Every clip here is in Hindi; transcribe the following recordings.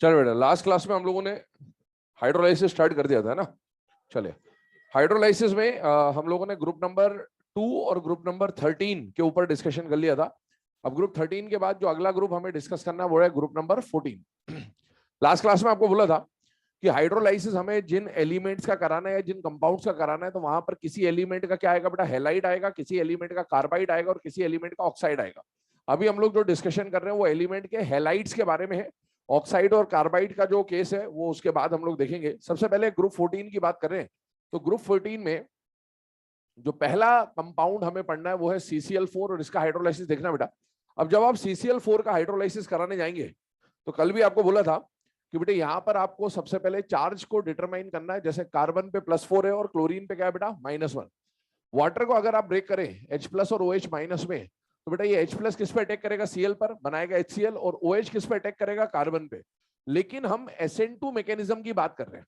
चलो बेटा, लास्ट क्लास में हम लोगों ने हाइड्रोलाइसिस स्टार्ट कर दिया था ना। चले, हाइड्रोलाइसिस में हम लोगों ने ग्रुप नंबर 2 और ग्रुप नंबर 13 के ऊपर डिस्कशन कर लिया था। अब ग्रुप 13 के बाद जो अगला ग्रुप हमें डिस्कस करना है वो है ग्रुप नंबर 14। लास्ट क्लास में आपको बोला था कि हाइड्रोलाइसिस हमें जिन एलिमेंट्स का कराना है, जिन कंपाउंड्स का कराना है, तो वहां पर किसी एलिमेंट का क्या आएगा बेटा, हैलाइड आएगा, किसी एलिमेंट का कार्बाइड आएगा और किसी एलिमेंट का ऑक्साइड आएगा। अभी हम लोग जो डिस्कशन कर रहे हैं वो एलिमेंट के हैलाइड्स के बारे में है। ऑक्साइड और कार्बाइड का जो केस है वो उसके बाद हम लोग देखेंगे। सबसे पहले ग्रुप 14 की बात कर रहे हैं, तो ग्रुप 14 में जो पहला कंपाउंड हमें पढ़ना है वो है CCl4 और इसका हाइड्रोलाइसिस देखना बेटा। अब जब आप CCl4 का हाइड्रोलाइसिस कराने जाएंगे तो कल भी आपको बोला था कि बेटे यहाँ पर आपको सबसे पहले चार्ज को डिटरमाइन करना है। जैसे कार्बन पे +4 है और क्लोरीन पे क्या है बेटा, -1। वाटर को अगर आप ब्रेक करें H+ और OH- में, तो बेटा ये H+ किस पे अटैक करेगा, Cl पर, बनाएगा HCl, और OH किस पे अटैक करेगा, कार्बन पे। लेकिन हम SN2 मैकेनिज्म की बात कर रहे हैं।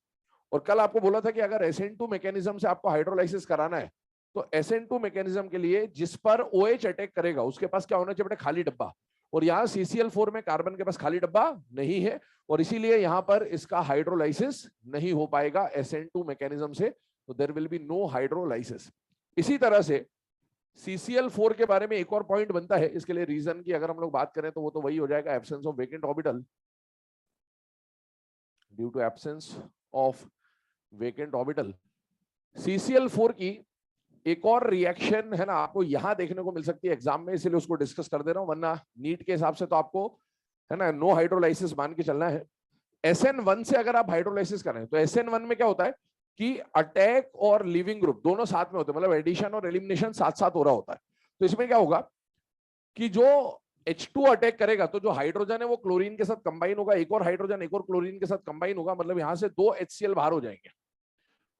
और कल आपको बोला था कि अगर SN2 मैकेनिज्म से आपको हाइड्रोलाइसिस कराना है तो SN2 मैकेनिज्म के लिए जिस पर OH अटैक करेगा उसके पास क्या होना चाहिए बेटा, खाली डब्बा। और यहाँ CCl4 में कार्बन के पास खाली डब्बा नहीं है और इसीलिए यहाँ पर इसका हाइड्रोलाइसिस नहीं हो पाएगा SN2 मैकेनिज्म से, तो there will be no hydrolysis. इसी तरह से CCl4 के बारे में एक और पॉइंट बनता है। इसके लिए रीजन की अगर हम लोग बात करें तो वो तो वही हो जाएगा, absence of vacant orbital. Due to absence of vacant orbital CCl4 की एक और रिएक्शन है ना, आपको यहां देखने को मिल सकती है एग्जाम में, इसलिए उसको डिस्कस कर दे रहा हूं, वरना नीट के हिसाब से तो आपको है ना नो हाइड्रोलाइसिस मान के चलना है। SN1 से अगर आप हाइड्रोलाइसिस करें तो SN1 में क्या होता है कि अटैक और लिविंग ग्रुप दोनों साथ में होते हैं, मतलब एडिशन और एलिमिनेशन साथ साथ हो रहा होता है। तो इसमें क्या होगा कि जो H2 अटैक करेगा तो जो हाइड्रोजन है वो क्लोरीन के साथ कंबाइन होगा, एक और हाइड्रोजन एक और क्लोरीन के साथ कंबाइन होगा, मतलब यहां से 2 HCl बाहर हो जाएंगे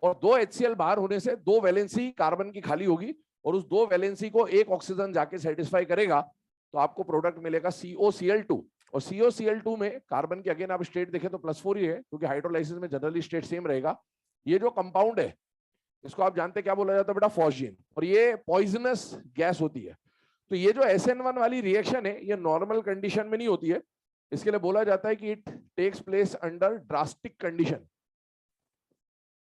और 2 HCl बाहर होने से 2 वैलेंसी कार्बन की खाली होगी और उस 2 वैलेंसी को एक ऑक्सीजन जाके सेटिस्फाई करेगा, तो आपको प्रोडक्ट मिलेगा COCl2। और COCl2 में कार्बन की अगेन आप स्टेट देखें तो +4 ही है, क्योंकि हाइड्रोलाइसिस में जनरली स्टेट सेम रहेगा। ये जो कंपाउंड है इसको आप जानते क्या बोला जाता है बेटा, फॉस्जीन, और ये पॉइजनस गैस होती है। तो ये जो SN1 वाली रिएक्शन है ये नॉर्मल कंडीशन में नहीं होती है, इसके लिए बोला जाता है कि it takes place under drastic condition,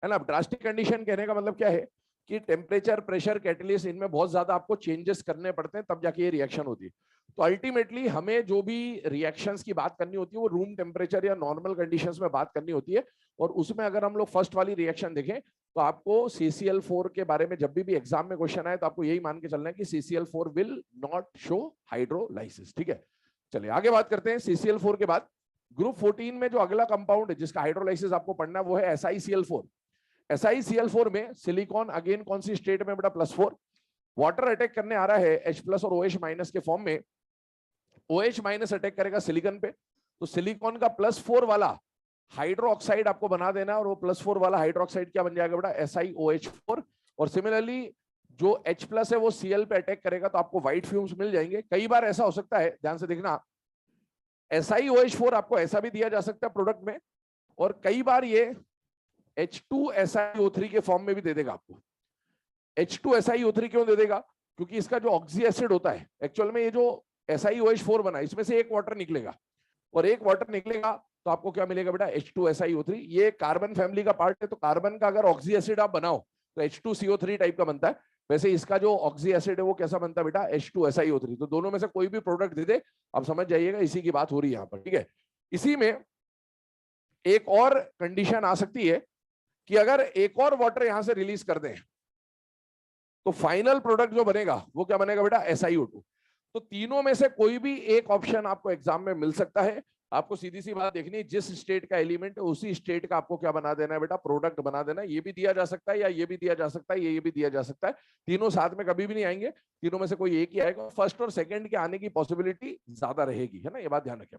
है ना। ड्रास्टिक कंडीशन कहने का मतलब क्या है कि टेम्परेचर, प्रेशर, कैटलिस्ट, इनमें बहुत ज्यादा आपको चेंजेस करने पड़ते हैं तब जाके ये रिएक्शन होती है। तो अल्टीमेटली हमें जो भी रिएक्शंस की बात करनी होती है वो रूम टेम्परेचर या नॉर्मल कंडीशंस में बात करनी होती है। और उसमें अगर हम लोग फर्स्ट वाली रिएक्शन देखें तो आपको CCl4 के बारे में जब भी एग्जाम में क्वेश्चन आए तो आपको यही मान के चलना है कि CCl4 will not show hydrolysis. ठीक है, चलिए आगे बात करते हैं। CCl4 के बाद ग्रुप 14 में जो अगला कंपाउंड है जिसका हाइड्रोलाइसिस आपको पढ़ना है वो है SiCl4। SiCl4 में सिलिकॉन अगेन कौन सी स्टेट में बेटा, +4। वाटर अटैक करने आ रहा है H+ और OH- के फॉर्म में। OH- अटैक करेगा सिलिकॉन पे, तो सिलिकॉन का +4 वाला हाइड्रोक्साइड आपको बना देना और वो +4 वाला हाइड्रोक्साइड क्या बन जाएगा बेटा, SiOH4। और सिमिलरली जो H+ है वो Cl पे अटैक करेगा तो आपको व्हाइट फ्यूम्स मिल जाएंगे। कई बार ऐसा हो सकता है, ध्यान से देखना, SiOH4 आपको ऐसा भी दिया जा सकता है प्रोडक्ट में, और कई बार ये H2SiO3 के फॉर्म में भी दे देगा आपको। H2SiO3 क्यों दे देगा, क्योंकि इसका जो ऑक्सी एसिड होता है, एक्चुअल में ये जो SiOH4 बना इसमें से एक वाटर निकलेगा, और एक वाटर निकलेगा तो आपको क्या मिलेगा बेटा, H2SiO3। ये कार्बन फैमिली का पार्ट है, तो कार्बन का अगर ऑक्सी एसिड आप बनाओ तो H2CO3 टाइप का बनता है। वैसे इसका जो ऑक्सी एसिड है वो कैसा बनता है बेटा, H2SiO3। तो दोनों में से कोई भी प्रोडक्ट दे दे, आप समझ जाइएगा इसी की बात हो रही है यहाँ पर। ठीक है, इसी में एक और कंडीशन आ सकती है कि अगर एक और वाटर यहां से रिलीज कर दें तो फाइनल प्रोडक्ट जो बनेगा वो क्या बनेगा बेटा, SiO2। तो तीनों में से कोई भी एक ऑप्शन आपको एग्जाम में मिल सकता है। आपको सीधी सी बात देखनी, जिस स्टेट का एलिमेंट है उसी स्टेट का आपको क्या बना देना है बेटा, प्रोडक्ट बना देना है। ये भी दिया जा सकता है या ये भी दिया जा सकता है, ये भी दिया जा सकता है। तीनों साथ में कभी भी नहीं आएंगे, तीनों में से कोई एक ही आएगा। फर्स्ट और सेकंड के आने की पॉसिबिलिटी ज्यादा रहेगी, है ना, ये बात ध्यान रखें।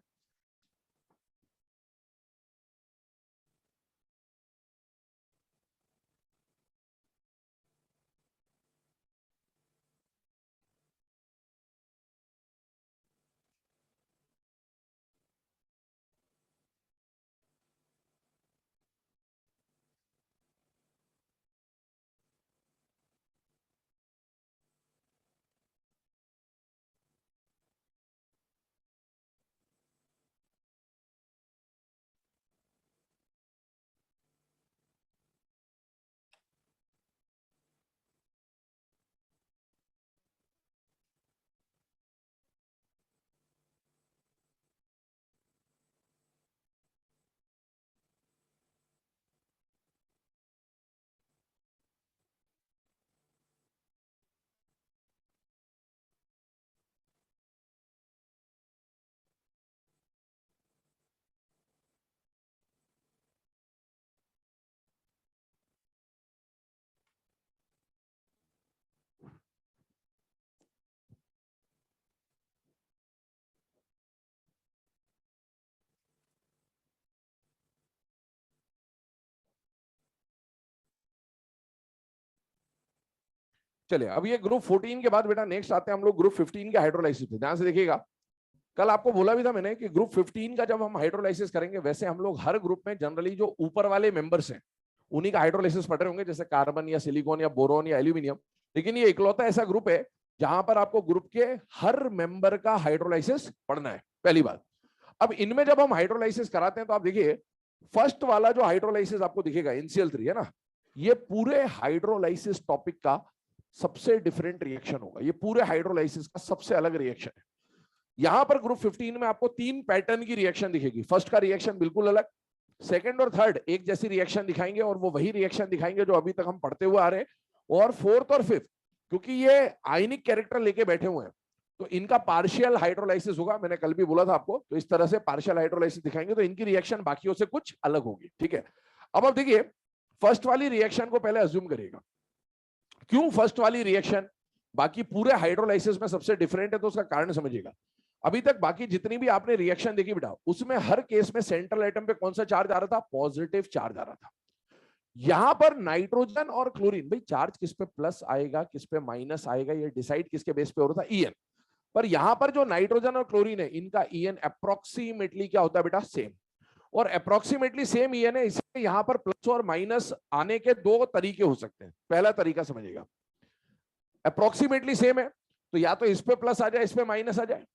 चलिए अब ये ग्रुप 14 के बाद बेटा नेक्स्ट आते हैं हम लोग ग्रुप 15 के हाइड्रोलाइसिस पे। ध्यान से देखिएगा, कल आपको बोला भी था मैंने कि ग्रुप 15 का जब हम हाइड्रोलाइसिस करेंगे, वैसे हम लोग हर ग्रुप में जनरली जो ऊपर वाले मेंबर्स हैं उन्हीं का हाइड्रोलाइसिस पढ़ रहे होंगे, जैसे कार्बन या सिलिकॉन या बोरोन या एल्यूमिनियम। लेकिन ये इकलौता ऐसा ग्रुप है जहां पर आपको ग्रुप के हर मेंबर का हाइड्रोलाइसिस पढ़ना है, पहली बात। अब इनमें जब हम हाइड्रोलाइसिस कराते हैं तो आप देखिए फर्स्ट वाला जो हाइड्रोलाइसिस आपको दिखेगा NCl3 है ना, ये पूरे हाइड्रोलाइसिस टॉपिक का सबसे डिफरेंट रिएक्शन होगा, ये पूरे हाइड्रोलाइसिस का सबसे अलग रिएक्शन है। यहां पर ग्रुप 15 में आपको 3 पैटर्न की रिएक्शन दिखेगी। फर्स्ट का रिएक्शन बिल्कुल अलग, सेकंड और थर्ड एक जैसी रिएक्शन दिखाएंगे और वो वही रिएक्शन दिखाएंगे जो अभी तक हम पढ़ते हुए आ रहे हैं, और फोर्थ और फिफ्थ क्योंकि ये आयनिक कैरेक्टर लेके बैठे हुए हैं तो इनका पार्शियल हाइड्रोलाइसिस होगा। मैंने कल भी बोला था आपको, तो इस तरह से पार्शियल हाइड्रोलाइसिस दिखाएंगे तो इनकी रिएक्शन बाकियों से कुछ अलग होगी, ठीक है। अब आप देखिए फर्स्ट वाली रिएक्शन को पहले अज्यूम करिएगा। क्यों फर्स्ट वाली रिएक्शन बाकी पूरे हाइड्रोलाइसिस में सबसे डिफरेंट है, तो उसका कारण समझिएगा। अभी तक बाकी जितनी भी आपने रिएक्शन देखी बेटा, उसमें हर केस में सेंट्रल एटम पे कौन सा चार्ज आ रहा था? पॉजिटिव चार्ज आ रहा था। यहां पर नाइट्रोजन और क्लोरीन, भाई चार्ज किस पे प्लस आएगा किस पे माइनस आएगा ये डिसाइड किसके बेस पे हो रहा था? EN। पर यहां पर जो नाइट्रोजन और क्लोरीन है इनका EN अप्रोक्सीमेटली क्या होता है बेटा? सेम। और अप्रोक्सीमेटली सेम EN है, इसलिए यहां पर प्लस और माइनस आने के दो तरीके हो सकते हैं। पहला तरीका समझिएगा, अप्रोक्सीमेटली सेम है तो या तो इस पे प्लस आ जाए इस पे माइनस आ जाए,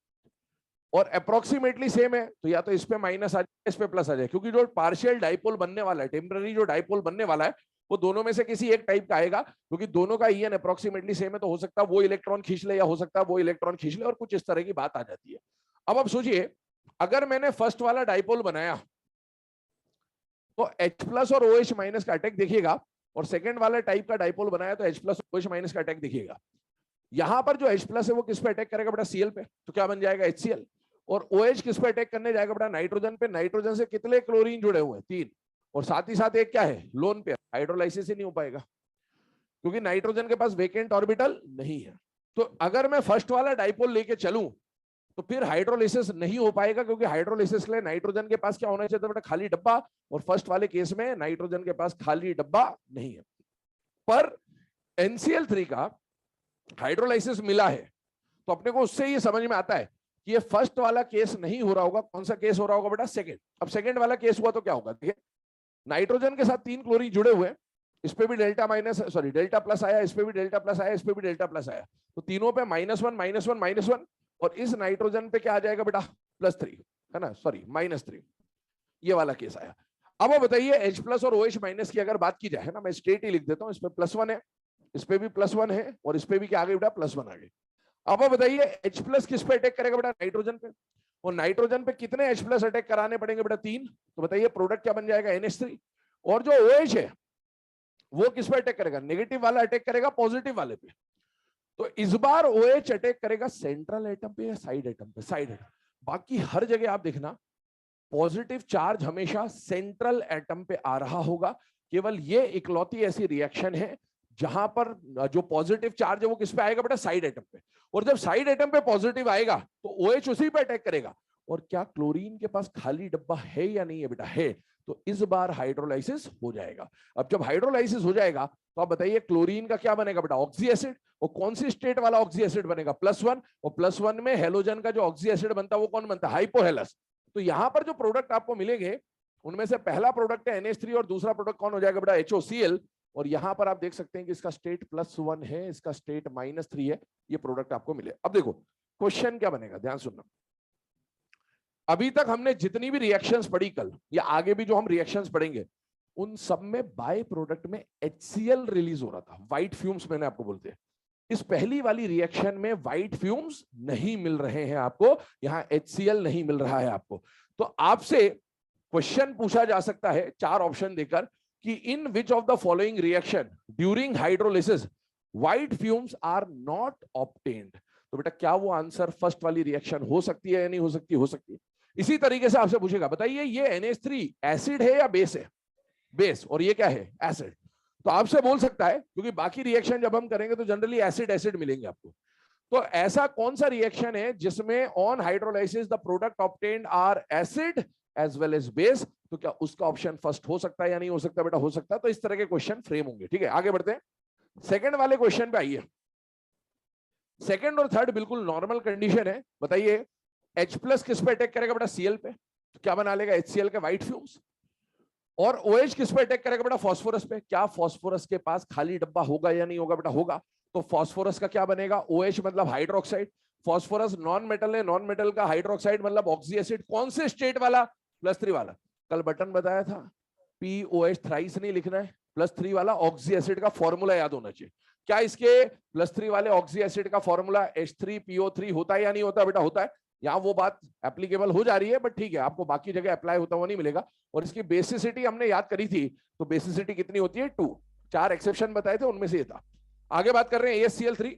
और अप्रोक्सीमेटली सेम है तो या तो इस पे माइनस आ जाए इस पे प्लस आ जाए, क्योंकि जो पार्शियल डाइपोल बनने वाला है, टेम्पररी जो डाइपोल बनने वाला है, वो दोनों में से किसी एक टाइप का आएगा, क्योंकि दोनों का EN अप्रोक्सीमेटली सेम है। तो हो सकता है वो इलेक्ट्रॉन खींच ले या हो सकता है वो इलेक्ट्रॉन खींच ले, और कुछ इस तरह की बात आ जाती है। अब आप सोचिए, अगर मैंने फर्स्ट वाला डाइपोल बनाया तो H+ और OH- का अटैक देखिएगा, और सेकंड वाला टाइप का डाइपोल बनाया तो H+ और OH- का अटैक देखिएगा। यहां पर जो H+ है वो किस पे अटैक करेगा बेटा? Cl पे, तो क्या बन जाएगा? HCl। और OH किस पे अटैक करने जाएगा बेटा? नाइट्रोजन पे। नाइट्रोजन से कितने क्लोरीन जुड़े हुए हैं? 3। और साथ ही साथ एक क्या है? Lone pair. हाइड्रोलाइसिस ही नहीं हो पाएगा क्योंकि नाइट्रोजन के पास वेकेंट ऑर्बिटल नहीं है। तो अगर मैं फर्स्ट वाला डाइपोल लेके चलूं तो फिर हाइड्रोलाइसिस नहीं हो पाएगा, क्योंकि हाइड्रोलाइसिस के लिए नाइट्रोजन के पास क्या होना चाहिए बेटा? खाली डब्बा। और फर्स्ट वाले केस में नाइट्रोजन के पास खाली डब्बा नहीं है। पर NCl3 का हाइड्रोलाइसिस मिला है तो अपने को उससे ये समझ में आता है कि ये फर्स्ट वाला केस नहीं हो रहा होगा। कौन सा केस हो रहा होगा बेटा? सेकंड। अब सेकंड वाला केस हुआ तो क्या होगा? देखिए, नाइट्रोजन के साथ 3 क्लोरीन जुड़े हुए हैं, इस पे भी डेल्टा प्लस आया, इस पे भी डेल्टा प्लस आया, इस पे भी डेल्टा प्लस आया, तो तीनों पे -1 -1 -1, और इस नाइट्रोजन पे क्या आ जाएगा बेटा? +3 है ना, -3। ये वाला केस आया। अब वो बताइए H+ और OH- की अगर बात की जाए, है ना, मैं स्ट्रेट ही लिख देता हूं, इस पे +1 है, इस पे भी +1 है, और इस पे भी क्या आ गई बेटा? +1 आ गई। अब आप बताइए H+ किस पे अटैक करेगा बेटा? नाइट्रोजन पे। और नाइट्रोजन पे कितने H+ अटैक कराने पड़ेंगे बेटा? 3। तो बताइए प्रोडक्ट क्या बन जाएगा? NH3। और जो OH है वो किस पे अटैक करेगा? नेगेटिव वाला अटैक करेगा पॉजिटिव वाले पे। तो इस बार OH अटैक करेगा सेंट्रल एटम पे या साइड एटम पे? Side atom. बाकी हर जगह आप देखना पॉजिटिव चार्ज हमेशा सेंट्रल एटम पे आ रहा होगा। केवल ये इकलौती ऐसी रिएक्शन है जहां पर जो पॉजिटिव चार्ज है वो किस पे आएगा बेटा? साइड एटम पे। और जब साइड एटम पे पॉजिटिव आएगा तो OH उसी पे अटैक करेगा। और क्या क्लोरीन के पास खाली डब्बा है या नहीं है बेटा? है। तो इस बार हाइड्रोलाइसिस हो जाएगा। अब जब हाइड्रोलाइसिस हो जाएगा तो आप बताइए क्लोरीन का क्या बनेगा बेटा? Oxy acid. और कौन सी स्टेट वाला ऑक्सी एसिड बनेगा? +1। और +1 में हेलोजन का जो ऑक्सी एसिड बनता है वो कौन बनता है? हाइपोहेलस। तो यहां पर जो प्रोडक्ट आपको मिलेंगे उनमें से पहला प्रोडक्ट है NH3 और दूसरा प्रोडक्ट कौन हो जाएगा बेटा? HOCl। और यहां पर आप देख सकते हैं कि इसका स्टेट +1 है, इसका स्टेट -3 है। ये प्रोडक्ट आपको मिले। अब देखो क्वेश्चन क्या बनेगा, ध्यान सुनना। अभी तक हमने जितनी भी रिएक्शंस पढ़ी कल या आगे भी जो हम रिएक्शंस पढ़ेंगे उन सब में बाय प्रोडक्ट में HCl रिलीज हो रहा था। व्हाइट फ्यूम्स मैंने आपको बोलते हैं। इस पहली वाली रिएक्शन में व्हाइट फ्यूम्स नहीं मिल रहे हैं आपको, यहां HCl नहीं मिल रहा है आपको। तो आपसे क्वेश्चन पूछा जा सकता है 4 ऑप्शन देकर कि in which of the following reaction during hydrolysis white fumes are not obtained. तो बेटा क्या वो आंसर फर्स्ट वाली रिएक्शन हो सकती है या नहीं हो सकती? हो सकती है। इसी तरीके से आपसे पूछेगा बताइए ये NH3 एसिड है या बेस है? बेस। और ये क्या है? एसिड। तो आपसे बोल सकता है, क्योंकि बाकी रिएक्शन जब हम करेंगे तो जनरली एसिड एसिड मिलेंगे आपको, तो ऐसा कौन सा रिएक्शन है जिसमें on hydrolysis the product obtained are acid as well as base? तो क्या उसका ऑप्शन फर्स्ट हो सकता है या नहीं हो सकता? बेटा हो सकता है। तो इस तरह के क्वेश्चन फ्रेम होंगे। ठीक है, आगे बढ़ते हैं। सेकंड वाले क्वेश्चन पे आइए। सेकंड और थर्ड बिल्कुल नॉर्मल कंडीशन है। बताइए H प्लस किस पे अटैक करेगा बेटा? Cl पे। तो क्या बना लेगा? HCl के व्हाइट फ्यूम्स। और OH किस पे अटैक करेगा बेटा? फास्फोरस पे। क्या फास्फोरस के पास खाली डब्बा होगा या नहीं होगा बेटा? होगा। तो फास्फोरस का क्या बनेगा? OH मतलब हाइड्रोक्साइड। फास्फोरस नॉन मेटल है, नॉन मेटल का हाइड्रोक्साइड मतलब ऑक्सी एसिड। कौन से स्टेट वाला? +3 वाला। कल बटन बताया था, POH थ्राइस नहीं लिखना है, +3 वाला ऑक्सी एसिड का फॉर्मूला याद होना चाहिए। क्या इसके +3 वाले ऑक्सी एसिड का फॉर्मूला H3PO3 होता है या नहीं होता बेटा? होता है। यहाँ वो बात एप्लीकेबल हो जा रही है, बट ठीक है, आपको बाकी जगह अप्लाई होता हुआ नहीं मिलेगा। और इसकी बेसिसिटी हमने याद करी थी, तो बेसिसिटी कितनी होती है? 2। 4 एक्सेप्शन बताए थे, उनमें से ये था। आगे बात कर रहे हैं AsCl3।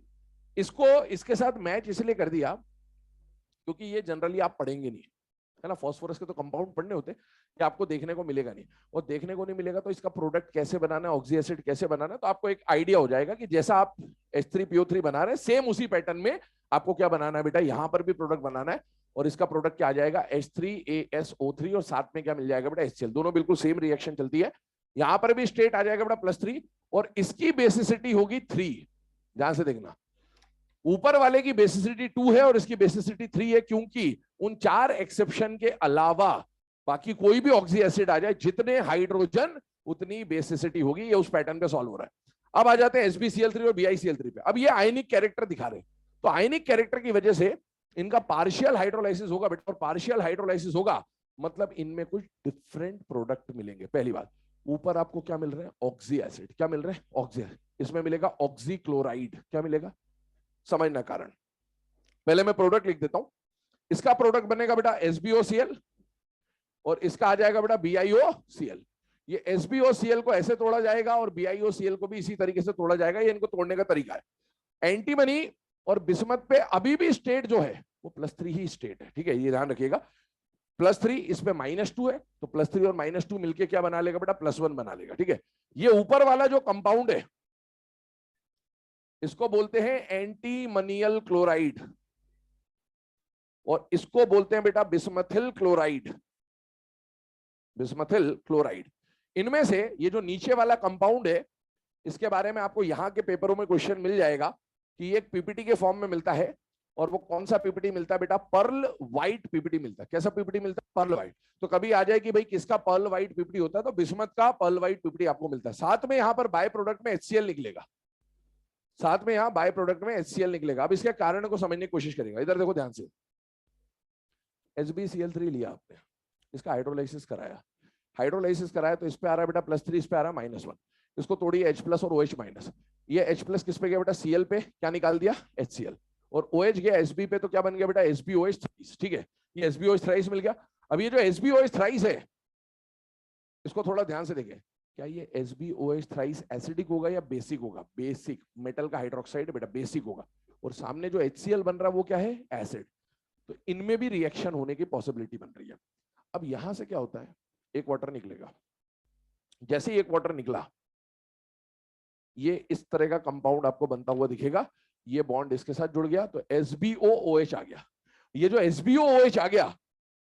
इसको इसके साथ मैच इसलिए कर दिया क्योंकि ये जनरली आप पढ़ेंगे नहीं, है ना। फास्फोरस के तो कंपाउंड पढ़ने होते हैं, ये आपको देखने को मिलेगा नहीं। और देखने को नहीं मिलेगा तो इसका प्रोडक्ट कैसे बनाना है, ऑक्सी एसिड कैसे बनाना है, तो आपको एक आइडिया हो जाएगा कि जैसा आप H3PO3 बना रहे हैं, सेम उसी पैटर्न में आपको क्या बनाना है बेटा? यहां पर भी प्रोडक्ट बनाना है। और इसका प्रोडक्ट क्या आ जाएगा? H3ASO3 और साथ में क्या मिल जाएगा बेटा? HCl। दोनों बिल्कुल सेम रिएक्शन चलती है। यहां पर भी स्टेट आ जाएगा बेटा +3, और इसकी बेसिसिटी होगी 3। ध्यान से देखना, ऊपर वाले की बेसिसिटी 2 है और इसकी बेसिसिटी 3 है, क्योंकि उन 4 एक्सेप्शन के अलावा बाकी कोई भी ऑक्सी एसिड आ जाए, जितने हाइड्रोजन उतनी बेसिसिटी होगी। ये उस पैटर्न पे सॉल्व हो रहा है। अब आ जाते हैं SbCl3 और BiCl3 पे। अब ये आयनिक कैरेक्टर दिखा रहे हैं, तो आयनिक कैरेक्टर की वजह से इनका पार्शियल हाइड्रोलाइसिस होगा बेटा, और पार्शियल हाइड्रोलाइसिस होगा मतलब इनमें कुछ डिफरेंट प्रोडक्ट मिलेंगे। पहली बात, ऊपर आपको क्या मिल रहा है? Oxy acid. क्या मिल रहा है? ऑक्सी। इसमें मिलेगा ऑक्सी क्लोराइड। क्या मिलेगा? समझना कारण। पहले मैं प्रोडक्ट लिख देता हूं। इसका प्रोडक्ट बनेगा बेटा SbOCl, और इसका आ जाएगा बेटा BiOCl। ये SbOCl को ऐसे तोड़ा जाएगा और BiOCl को भी इसी तरीके से तोड़ा जाएगा। ये इनको तोड़ने का तरीका है। एंटीमनी और बिस्मथ पे अभी भी स्टेट जो है वो +3 ही स्टेट है, ठीक है, ये ध्यान रखिएगा। +3, इस पे -2 है, तो +3 और -2 मिलके क्या बना लेगा बेटा? +1 बना लेगा, ठीक है। ये ऊपर वाला जो कंपाउंड है इसको बोलते हैं एंटीमनियल क्लोराइड, और इसको बोलते हैं बेटा बिस्मथिल क्लोराइड। बिस्मथिल क्लोराइड। इनमें से ये जो नीचे वाला कंपाउंड है, इसके बारे में आपको यहां के पेपरों में क्वेश्चन मिल जाएगा कि ये एक पीपीटी के फॉर्म में मिलता है। और वो कौन सा पीपीटी मिलता है बेटा? पर्ल व्हाइट पीपीटी मिलता है। कैसा पीपीटी मिलता है? Pearl white. तो कभी आ जाए कि भाई किसका पर्ल व्हाइट पीपीटी होता है, तो बिस्मथ का पर्ल व्हाइट पीपीटी आपको मिलता है। साथ में यहां पर बाय प्रोडक्ट में HCl निकलेगा। साथ में यहां बाय प्रोडक्ट में HCl निकलेगा। अब इसके कारण को समझने की कोशिश करेंगे। इधर देखो ध्यान से। SbCl3 लिया आपने, इसका हाइड्रोलाइसिस कराया। हाइड्रोलाइसिस कराया तो इस पे आ रहा है बेटा +3, इस पे आ रहा है -1। इसको तोड़िए H+ और OH-। ये H+ किस पे गया बेटा? Cl पे। क्या निकाल दिया? HCl। और OH गया Sb पे, तो क्या बन गया बेटा? SbOH थ्राइस, ठीक है। ये SbOH थ्राइस मिल गया। अब ये जो SbOH थ्राइस है, इसको थोड़ा ध्यान से देखें। क्या ये SbOH थ्राइस एसिडिक होगा या बेसिक होगा? बेसिक। मेटल का हाइड्रोक्साइड बेटा, बेसिक होगा। और सामने जो HCl बन रहा है वो क्या है? एसिड। तो इनमें भी रिएक्शन होने की पॉसिबिलिटी बन रही है। अब यहां से क्या होता है? एक वाटर निकलेगा। जैसे ही एक वाटर निकला, ये इस तरह का कंपाउंड आपको बनता हुआ दिखेगा। ये बॉन्ड इसके साथ जुड़ गया तो SbOOH आ गया। ये जो SbOOH आ गया,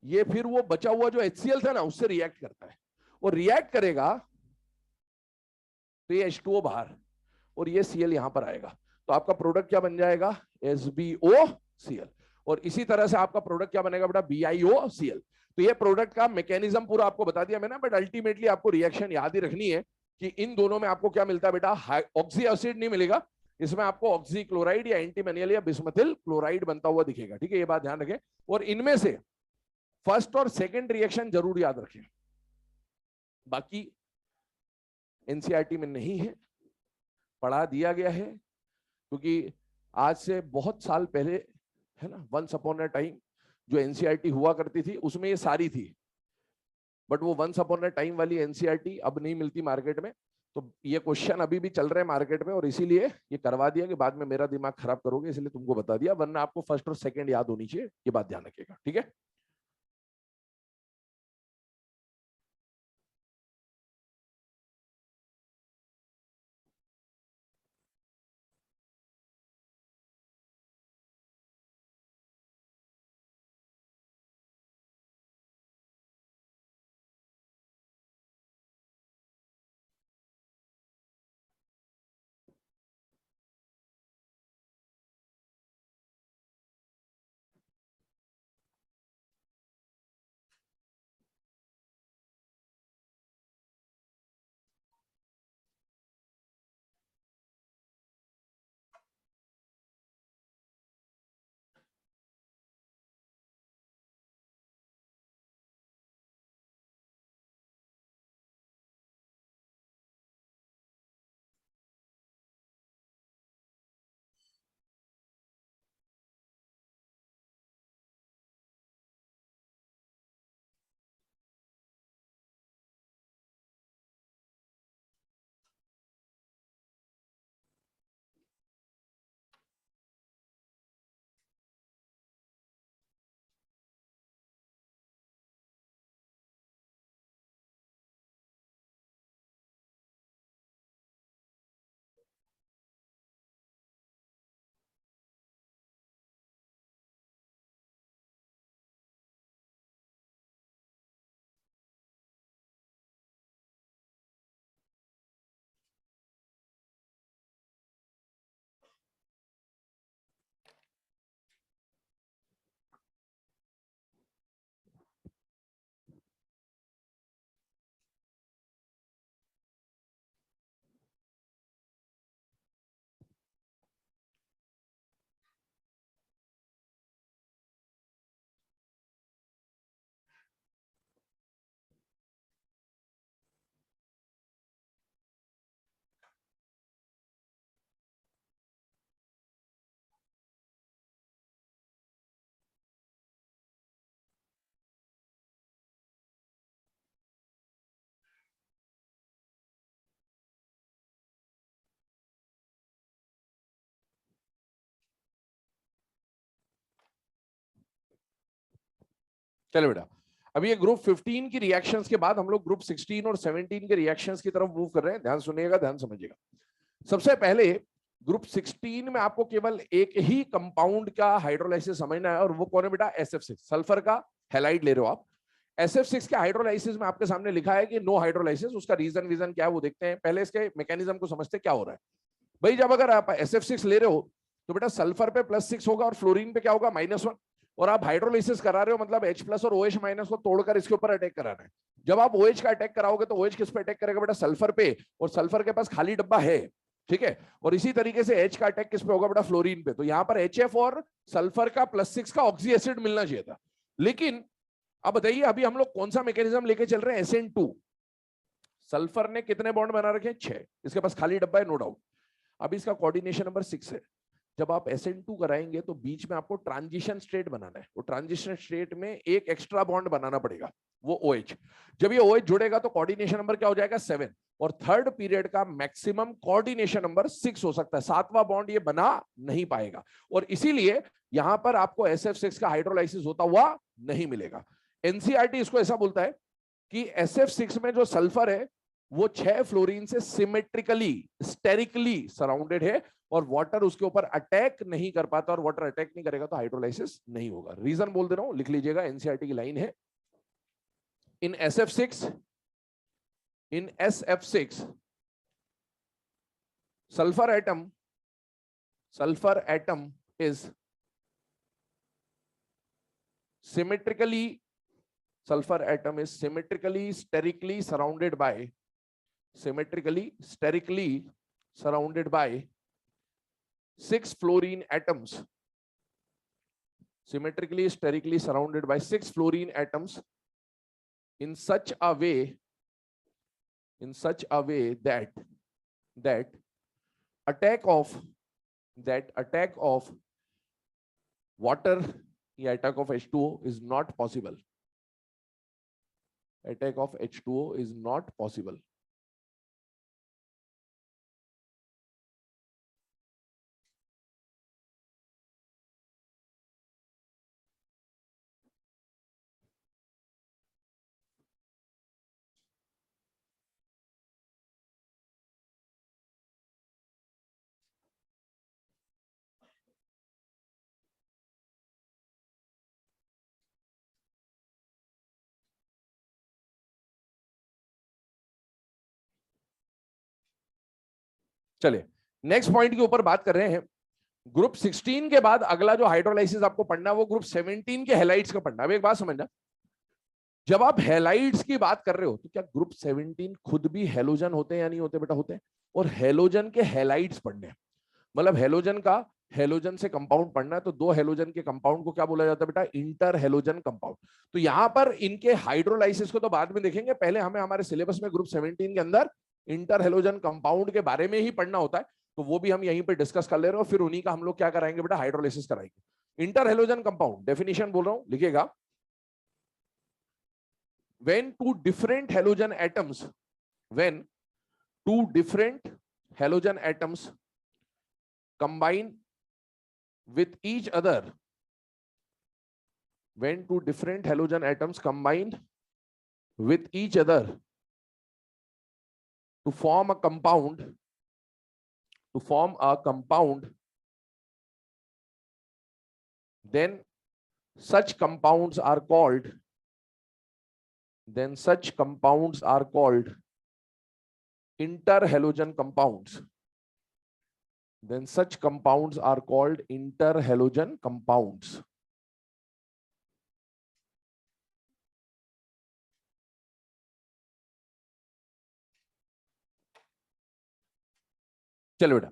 ये फिर वो बचा हुआ जो HCl था ना, उससे रिएक्ट करता है। और रिएक्ट करेगा तो ये H2O बाहर, और ये Cl यहां पर आएगा। तो आपका प्रोडक्ट क्या बन जाएगा? SbOCl। और इसी तरह से आपका प्रोडक्ट क्या बनेगा बेटा? BiOCl। तो ये प्रोडक्ट का मैकेनिज्म पूरा आपको बता दिया मैंने, बट अल्टीमेटली आपको रिएक्शन याद ही रखनी है कि इन दोनों में आपको क्या मिलता है बेटा? ऑक्सी एसिड नहीं मिलेगा, इसमें आपको ऑक्सी क्लोराइड या एंटीमोनियल या बिस्मथिल क्लोराइड बनता हुआ दिखेगा, ठीक है। ये बात ध्यान रखें। और इनमें से फर्स्ट और सेकंड रिएक्शन जरूर याद रखें, बाकी एनसीईआरटी में नहीं है, पढ़ा दिया गया है। क्योंकि आज से बहुत साल पहले, है ना, वंस अपॉन अ टाइम जो एनसीईआरटी हुआ करती थी उसमें ये सारी थी, बट वो वंस अपॉन अ टाइम वाली एनसीईआरटी अब नहीं मिलती मार्केट में। तो ये क्वेश्चन अभी भी चल रहे हैं मार्केट में, और इसीलिए ये करवा दिया कि बाद में मेरा दिमाग खराब करोगे, इसलिए तुमको बता दिया, वरना आपको फर्स्ट और सेकंड याद होनी चाहिए। ये बात ध्यान रखिएगा, ठीक है। चलो बेटा, अभी ये ग्रुप 15 की रिएक्शंस के बाद हम लोग ग्रुप 16 और 17 के रिएक्शंस की तरफ मूव कर रहे हैं। ध्यान सुनिएगा, ध्यान समझिएगा। सबसे पहले ग्रुप 16 में आपको केवल एक ही कंपाउंड का हाइड्रोलाइसिस समझना है, और वो कौन है बेटा? SF6, सल्फर का हैलाइड ले रहे हो आप। SF6 के हाइड्रोलाइसिस में आपके सामने लिखा है कि नो हाइड्रोलाइसिस। उसका रीजन क्या है वो देखते हैं। पहले इसके मैकेनिज्म को समझते क्या हो रहा है भाई। जब अगर आप SF6 ले रहे हो तो बेटा सल्फर पे +6 होगा और फ्लोरीन पे क्या होगा? -1। और आप हाइड्रोलाइसिस करा रहे हो, मतलब H+ और OH- को तोड़कर इसके ऊपर अटैक कराना है। जब आप OH का अटैक कराओगे तो OH किस पे अटैक करेगा बेटा? सल्फर पे, और सल्फर के पास खाली डब्बा है, ठीक है। और इसी तरीके से H का अटैक किस पे होगा बेटा? फ्लोरीन पे। तो यहां पर HF और सल्फर का +6 का ऑक्सी एसिड मिलना चाहिए था। लेकिन अब बताइए, अभी हम लोग कौन सा मैकेनिज्म लेके चल रहे हैं? SN2। सल्फर ने कितने बॉन्ड बना रखे हैं? 6। इसके पास खाली डब्बा है, नो डाउट। अभी इसका कोऑर्डिनेशन नंबर 6 है। जब आप SN2 कराएंगे तो बीच में आपको ट्रांजिशन स्टेट बनाना है। वो ट्रांजिशन स्टेट में एक एक्स्ट्रा बॉन्ड बनाना पड़ेगा, वो OH। जब ये OH जुड़ेगा तो कोऑर्डिनेशन नंबर क्या हो जाएगा? 7। और थर्ड पीरियड का मैक्सिमम कोऑर्डिनेशन नंबर 6 हो सकता है। 7वां बॉन्ड ये बना नहीं पाएगा, और इसीलिए यहां पर आपको SF6 का हाइड्रोलाइसिस होता हुआ नहीं मिलेगा। NCERT इसको ऐसा बोलता है कि SF6 में जो सल्फर है वो 6 फ्लोरीन से सिमेट्रिकली, स्टेरिकली सराउंडेड है, और वाटर उसके ऊपर अटैक नहीं कर पाता, और वाटर अटैक नहीं करेगा तो हाइड्रोलाइसिस नहीं होगा। रीजन बोल दे रहा हूं, लिख लीजिएगा, NCERT की लाइन है। इन SF6 sulfur atom is symmetrically sterically surrounded by 6 fluorine atoms. Symmetrically sterically surrounded by 6 fluorine atoms in such a way that attack of water या attack of H2O is not possible. Attack of H2O is not possible. चलिए नेक्स्ट पॉइंट के ऊपर बात कर रहे हैं। ग्रुप 16 के बाद अगला जो हाइड्रोलाइसिस आपको पढ़ना है वो ग्रुप 17 के हैलाइड्स का पढ़ना है। अब एक बात समझना, जब आप हैलाइड्स की बात कर रहे हो तो क्या ग्रुप 17 खुद भी हैलोजन होते हैं या नहीं होते? बेटा होते हैं। और हैलोजन के हैलाइड्स पढ़ने हैं, मतलब हैलोजन से कंपाउंड पढ़ना है, तो दो हैलोजन के कंपाउंड को क्या बोला जाता है बेटा? Inter halogen compound. तो यहां पर इनके हाइड्रोलाइसिस को तो बाद में देखेंगे, पहले हमें हमारे सिलेबस में ग्रुप 17 के अंदर इंटर हैलोजन कंपाउंड के बारे में ही पढ़ना होता है, तो वो भी हम यहीं पे डिस्कस कर ले रहे हो। फिर उन्हीं का हम लोग क्या कराएंगे बेटा? हाइड्रोलाइसिस कराएंगे। इंटर हैलोजन कंपाउंड डेफिनेशन बोल रहा हूं, लिखिएगा। when two different halogen atoms combine with each other, when two different halogen atoms combine with each other to form a compound, then such compounds are called interhalogen compounds. Then such compounds are called interhalogen compounds. चलो बेटा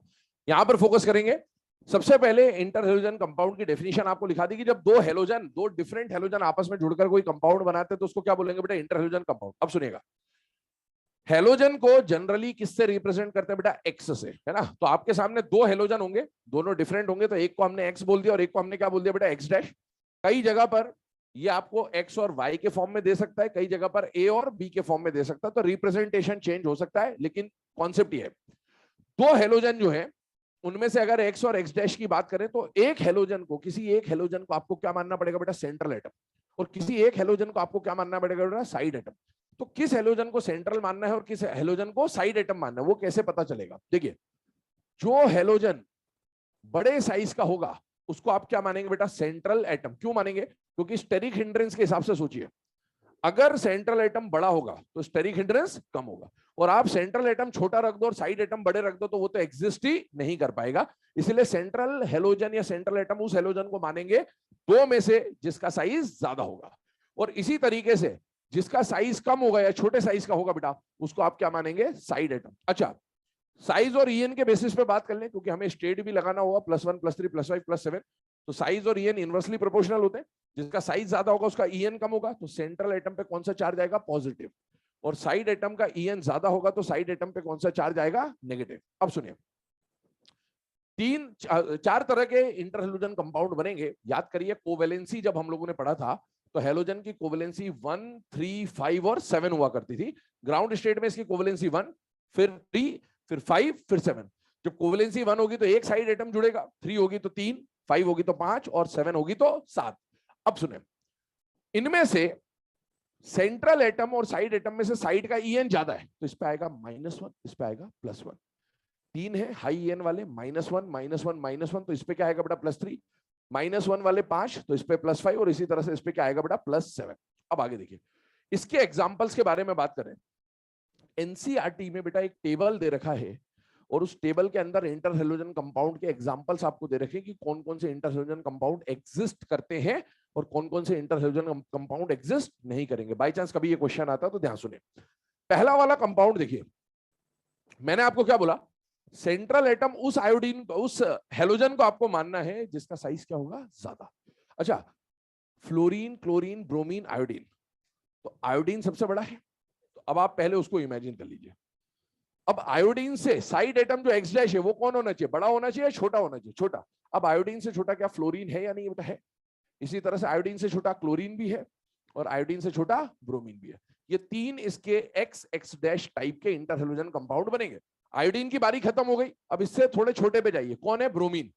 यहां पर फोकस करेंगे। सबसे पहले इंटरहेलोजन कंपाउंड की डेफिनेशन आपको लिखा दी कि जब दो डिफरेंट हेलोजन आपस में जुड़कर कोई कंपाउंड बनाते हैं तो उसको क्या बोलेंगे बेटा? इंटरहेलोजन कंपाउंड। अब सुनिएगा, हेलोजन को जनरली किससे रिप्रेजेंट करते हैं बेटा? एक्स से, है ना। तो आपके सामने दो हेलोजन होंगे, दोनों डिफरेंट होंगे, तो एक को हमने एक्स बोल दिया और एक को हमने क्या बोल दिया बेटा? X dash. कई जगह पर ये आपको एक्स और वाई के फॉर्म में दे सकता है, कई जगह पर ए और बी के फॉर्म में दे सकता है, तो रिप्रेजेंटेशन चेंज हो सकता है, लेकिन कॉन्सेप्ट ये है। दो हेलोजन जो है उनमें से अगर एक्स और एक्स डैश की बात करें तो किसी एक हेलोजन को आपको क्या मानना पड़ेगा बेटा? Central atom. और किसी एक हेलोजन को आपको क्या मानना पड़ेगा बेटा, साइड एटम। तो किस हेलोजन को सेंट्रल मानना है और किस हेलोजन को साइड एटम मानना है, वो कैसे पता चलेगा? देखिए, जो हेलोजन बड़े साइज का होगा उसको आप क्या मानेंगे बेटा, सेंट्रल एटम। क्यों मानेंगे? क्योंकि स्टेरिक हिंड्रेंस के हिसाब से सोचिए, अगर सेंट्रल एटम बड़ा होगा तो स्टेरिक हिंड्रेंस कम होगा, और आप सेंट्रल एटम छोटा रख दो और साइड एटम बड़े रख दो तो वो तो एग्जिस्ट ही नहीं कर पाएगा। इसलिए सेंट्रल हेलोजन या सेंट्रल एटम उस हेलोजन को मानेंगे दो में से जिसका साइज ज्यादा होगा, और इसी तरीके से जिसका साइज कम होगा या छोटे साइज का होगा बेटा, उसको आप क्या मानेंगे, साइड एटम। अच्छा, साइज और ईएन के बेसिस पे बात कर लें, क्योंकि हमें स्टेट भी लगाना होगा, +1 +3 +5 +7, तो साइज और ईएन इनवर्सली प्रोपोर्शनल होते हैं। जिसका साइज ज्यादा होगा उसका ईएन कम होगा, तो सेंट्रल एटम पे कौन सा चार्ज आएगा, पॉजिटिव, और साइड एटम का ईएन ज्यादा होगा तो साइड एटम पे कौन सा चार्ज आएगा, नेगेटिव। अब सुनिए, चार तरह के इंटरहेलोजन कंपाउंड बनेंगे। याद करिए, कोवेलेंसी जब हम लोगों ने पढ़ा था तो हेलोजन की कोवेलेंसी 1, 3, 5 और 7 हुआ करती थी। ग्राउंड स्टेट में इसकी कोवेलेंसी 1, फिर 3, फिर 5, फिर 7। जब कोवेलेंसी 1 होगी तो एक साइड एटम जुड़ेगा, 3 होगी तो 3, 5 होगी तो 5 और 7 होगी तो 7। अब सुने, इनमें से सेंट्रल एटम और साइड एटम में से साइड का ईएन ज्यादा है तो इस पे आएगा -1, इस पे आएगा +1। 3 है हाई ईएन वाले, -1 -1 -1, तो इस पे क्या आएगा बेटा, +3। -1 वाले 5 तो इस पे +5, और इसी तरह से इस पे क्या आएगा बेटा, +7। अब आगे देखिए, इसके एग्जांपल्स के बारे में बात करें। एनसीईआरटी में बेटा एक टेबल दे रखा है, और उस टेबल के अंदर इंटरहेलोजन कंपाउंड के एग्जांपल्स आपको दे रखे हैं कि कौन कौन से इंटरहेलोजन कंपाउंड एग्जिस्ट करते हैं और कौन कौन से इंटरहेलोजन कंपाउंड एग्जिस्ट नहीं करेंगे। बाय चांस कभी ये क्वेश्चन आता है तो ध्यान सुने। पहला वाला कंपाउंड देखिए, मैंने आपको क्या बोला, सेंट्रल एटम उस आयोडीन, उस हेलोजन को आपको मानना है जिसका साइज क्या होगा, ज्यादा। अच्छा, फ्लोरीन, क्लोरीन, ब्रोमीन, आयोडीन, तो आयोडीन सबसे बड़ा है, तो अब आप पहले उसको इमेजिन कर लीजिए। अब आयोडीन से साइड एटम जो एक्स डैश है वो कौन होना चाहिए, बड़ा होना चाहिए, छोटा होना चाहिए, छोटा। अब आयोडीन से छोटा क्या फ्लोरीन है या नहीं बेटा, है। इसी तरह से आयोडीन से छोटा क्लोरीन भी है, और आयोडीन से छोटा ब्रोमीन भी है। ये तीन इसके एक्स एक्स डैश टाइप के इंटरहेलोजन कंपाउंड बनेंगे। आयोडीन की बारी खत्म हो गई, अब इससे थोड़े छोटे पे जाइए, कौन है, ब्रोमीन।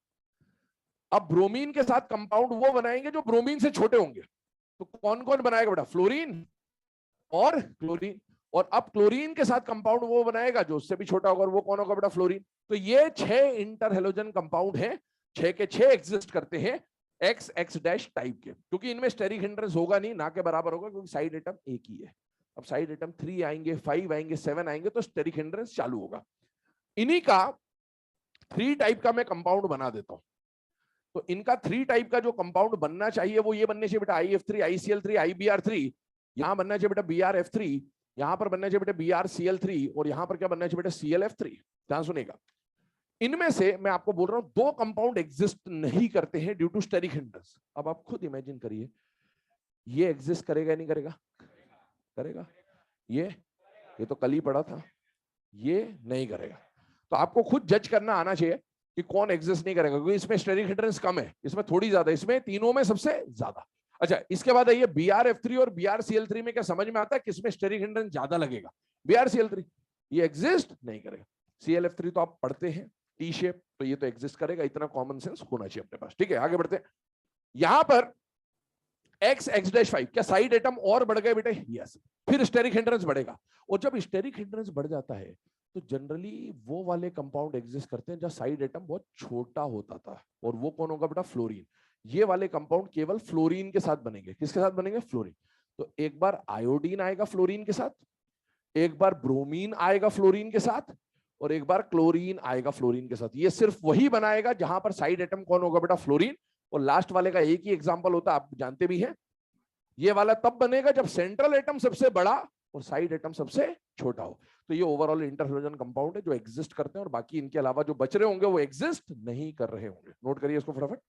अब ब्रोमीन के साथ कंपाउंड वो बनाएंगे जो ब्रोमीन से छोटे होंगे, तो कौन कौन बनाएगा बेटा, फ्लोरीन और क्लोरीन। और अब क्लोरीन के साथ कंपाउंड वो बनाएगा जो उससे भी छोटा होगा, और वो कौन होगा बेटा, फ्लोरीन। तो ये 6 इंटरहेलोजन कंपाउंड हैं, 6 के 6 एग्जिस्ट करते हैं एक्स एक्स डैश टाइप के, क्योंकि इनमें स्टेरिक हिंड्रेंस होगा नहीं, ना के बराबर होगा, क्योंकि साइड एटम एक ही है। अब साइड एटम 3 आएंगे, 5 आएंगे, 7 आएंगे तो स्टेरिक हिंड्रेंस चालू होगा। इन्हीं का 3 टाइप का मैं कंपाउंड बना देता हूं। तो इनका 3 टाइप का जो कंपाउंड बनना चाहिए वो ये बनने चाहिए बेटा, IF3, ICl3, IBr3। यहां बनना चाहिए बेटा BrF3, यहां पर बनना चाहिए बेटा BrCl3, और यहां पर क्या बनना चाहिए बेटा, ClF3। ध्यान सुनेगा, इनमें से मैं आपको बोल रहा हूं 2 कंपाउंड एग्जिस्ट नहीं करते हैं ड्यू टू स्टेरिक हिंड्रेंस। अब आप खुद इमेजिन करिए, ये एग्जिस्ट करेगा नहीं करेगा, करेगा। ये तो कल ही पड़ा था, ये नहीं करेगा। तो आपको खुद जज करना आना चाहिए कि कौन एग्जिस्ट नहीं करेगा, क्योंकि इसमें स्टेरिक हिंड्रेंस कम है, इसमें थोड़ी ज्यादा, इसमें तीनों में सबसे ज्यादा। अच्छा, इसके बाद आइए BrF3 और BrCl3 में क्या समझ में आता है किसमें स्टेरिक हिंड्रेंस ज्यादा लगेगा, BrCl3। ये एग्जिस्ट नहीं करेगा। ClF3 तो आप पढ़ते हैं, टी शेप, तो ये तो एग्जिस्ट करेगा, इतना कॉमन सेंस होना चाहिए अपने पास। ठीक है, आगे बढ़ते हैं। यहां पर एक्स एक्स डैश 5, क्या साइड एटम और बढ़ गए बेटे, यस। फिर स्टेरिक हिंड्रेंस बढ़ेगा, और जब स्टेरिक हिंड्रेंस बढ़ जाता है तो जनरली वो वाले कंपाउंड एग्जिस्ट करते हैं जहां साइड एटम बहुत छोटा होता था, और वो कौन होगा बेटा, फ्लोरीन। ये वाले कंपाउंड केवल फ्लोरीन के साथ बनेंगे, किसके साथ बनेंगे, फ्लोरीन। तो एक बार आयोडीन आएगा फ्लोरीन के साथ, एक बार ब्रोमीन आएगा फ्लोरीन के साथ, और एक बार क्लोरीन आएगा फ्लोरीन के साथ। ये सिर्फ वही बनाएगा जहां पर साइड एटम कौन होगा बेटा, फ्लोरीन। और लास्ट वाले का एक ही एग्जांपल होता है, आप जानते भी हैं, ये वाला तब बनेगा जब सेंट्रल एटम सबसे बड़ा और साइड एटम सबसे छोटा हो। तो ये ओवरऑल इंटरहेलोजन कंपाउंड है जो एग्जिस्ट करते हैं, और बाकी इनके अलावा जो बच रहे होंगे वो एग्जिस्ट नहीं कर रहे होंगे। नोट करिए इसको फटाफट।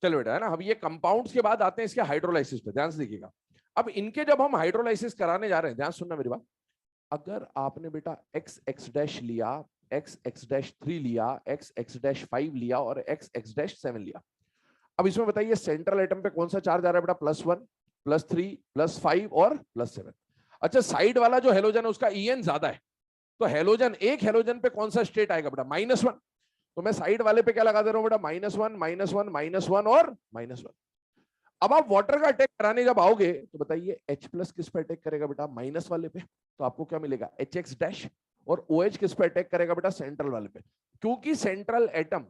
चलो बेटा, है ना। अब ये कंपाउंड्स के बाद आते हैं इसके हाइड्रोलाइसिस पे, ध्यान से देखिएगा। अब इनके जब हम हाइड्रोलाइसिस कराने जा रहे हैं, ध्यान सुनना मेरी बात। अगर आपने बेटा एक्स एक्स डैश लिया, एक्स एक्स डैश 3 लिया, एक्स एक्स डैश 5 लिया और एक्स एक्स डैश 7 लिया, अब इसमें बताइए सेंट्रल एटम पे कौन सा चार्ज आ रहा है बेटा? +1, +3, +5 और +7। अच्छा, साइड वाला जो हेलोजन है उसका En ज्यादा है, तो हेलोजन, एक हेलोजन पे कौन सा स्टेट आएगा बेटा? -1। तो मैं साइड वाले पे क्या लगा दे रहा हूं बेटा? -1, -1, -1 और -1। अब आप वाटर का अटैक कराने जब आओगे तो बताइए H+ किस पे अटैक करेगा बेटा? माइनस वाले पे, तो आपको क्या मिलेगा? HX dash. और OH किस पे अटैक करेगा बेटा? सेंट्रल वाले पे। क्योंकि सेंट्रल एटम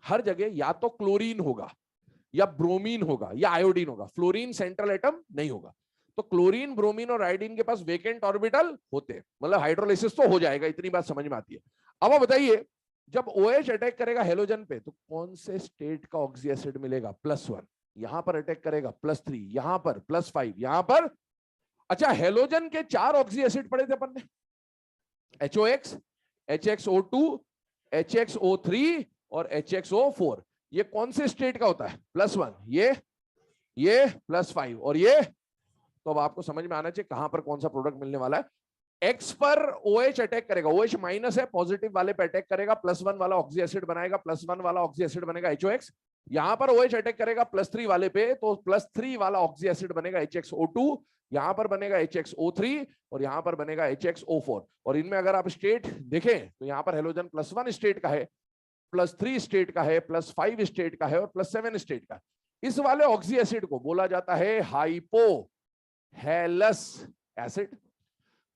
हर जगह या तो क्लोरीन होगा या ब्रोमीन होगा या आयोडीन होगा, फ्लोरीन सेंट्रल एटम नहीं होगा। तो क्लोरीन, ब्रोमीन और आयोडीन के पास वेकेंट ऑर्बिटल होते हैं, मतलब हाइड्रोलाइसिस तो हो जाएगा, इतनी बात समझ में आती है। अब आप बताइए, जब OH अटैक करेगा हेलोजन पे तो कौन से स्टेट का ऑक्सी एसिड मिलेगा? +1। यहां पर अटैक करेगा +3, यहां पर +5, यहां पर। अच्छा, हेलोजन के 4 ऑक्सी एसिड पढ़े थे अपन ने, HOX, HXO2, HXO3 और HXO4। ये कौन से स्टेट का होता है? +1, ये +5 और ये। तो अब आपको समझ में आना चाहिए कहां पर कौन सा प्रोडक्ट मिलने वाला है। एक्स पर OH अटैक करेगा, OH माइनस है, पॉजिटिव वाले पे अटैक करेगा, +1 वाला ऑक्सी एसिड बनाएगा, +1 वाला ऑक्सी एसिड बनेगा HOX। यहां पर OH अटैक करेगा +3 वाले पे, तो +3 वाला ऑक्सी एसिड बनेगा HXO2, यहां पर बनेगा HXO3 और यहां पर बनेगा HXO4। और इनमें अगर आप स्टेट देखें तो यहां पर हेलोजन +1 स्टेट का है, +3 स्टेट का है, +5 स्टेट का है और +7 स्टेट का है। इस वाले ऑक्सी एसिड को बोला जाता है हाइपो हेलस एसिड।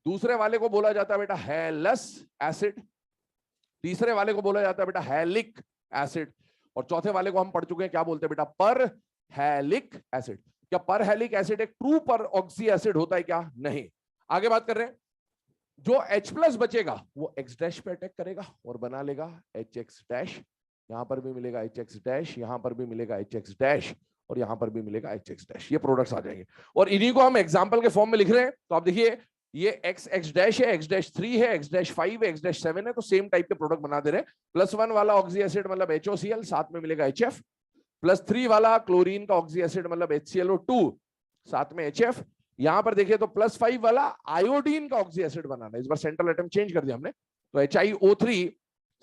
दूसरे वाले को बोला जाता है बेटा हेलस एसिड। तीसरे वाले को बोला जाता है बेटा हेलिक एसिड। और चौथे वाले को हम पढ़ चुके हैं, क्या बोलते हैं बेटा? पर हेलिक एसिड। क्या पर हेलिक एसिड एक ट्रू पर ऑक्सी एसिड होता है क्या? नहीं। आगे बात कर रहे हैं, जो H+ बचेगा वो X डैश पे अटैक करेगा और बना लेगा HX डैश। यहां पर भी मिलेगा HX डैश, यहां पर भी मिलेगा HX डैश और यहां पर भी मिलेगा HX डैश। ये प्रोडक्ट्स आ जाएंगे और इन्हीं को हम एग्जांपल के फॉर्म में लिख रहे हैं। तो आप देखिए, ये XX डैश है, X डैश 3 है, X डैश 5 है, X डैश 7 है, तो सेम टाइप के प्रोडक्ट बना दे रहे हैं। +1 वाला ऑक्सी एसिड मतलब HOCl, साथ में मिलेगा HF। +3 वाला क्लोरीन का ऑक्सी एसिड मतलब HClO2, साथ में HF। यहां पर देखिए तो +5 वाला आयोडीन का ऑक्सी एसिड बनाना है, इस बार सेंट्रल एटम चेंज कर दिया हमने, तो HiO3,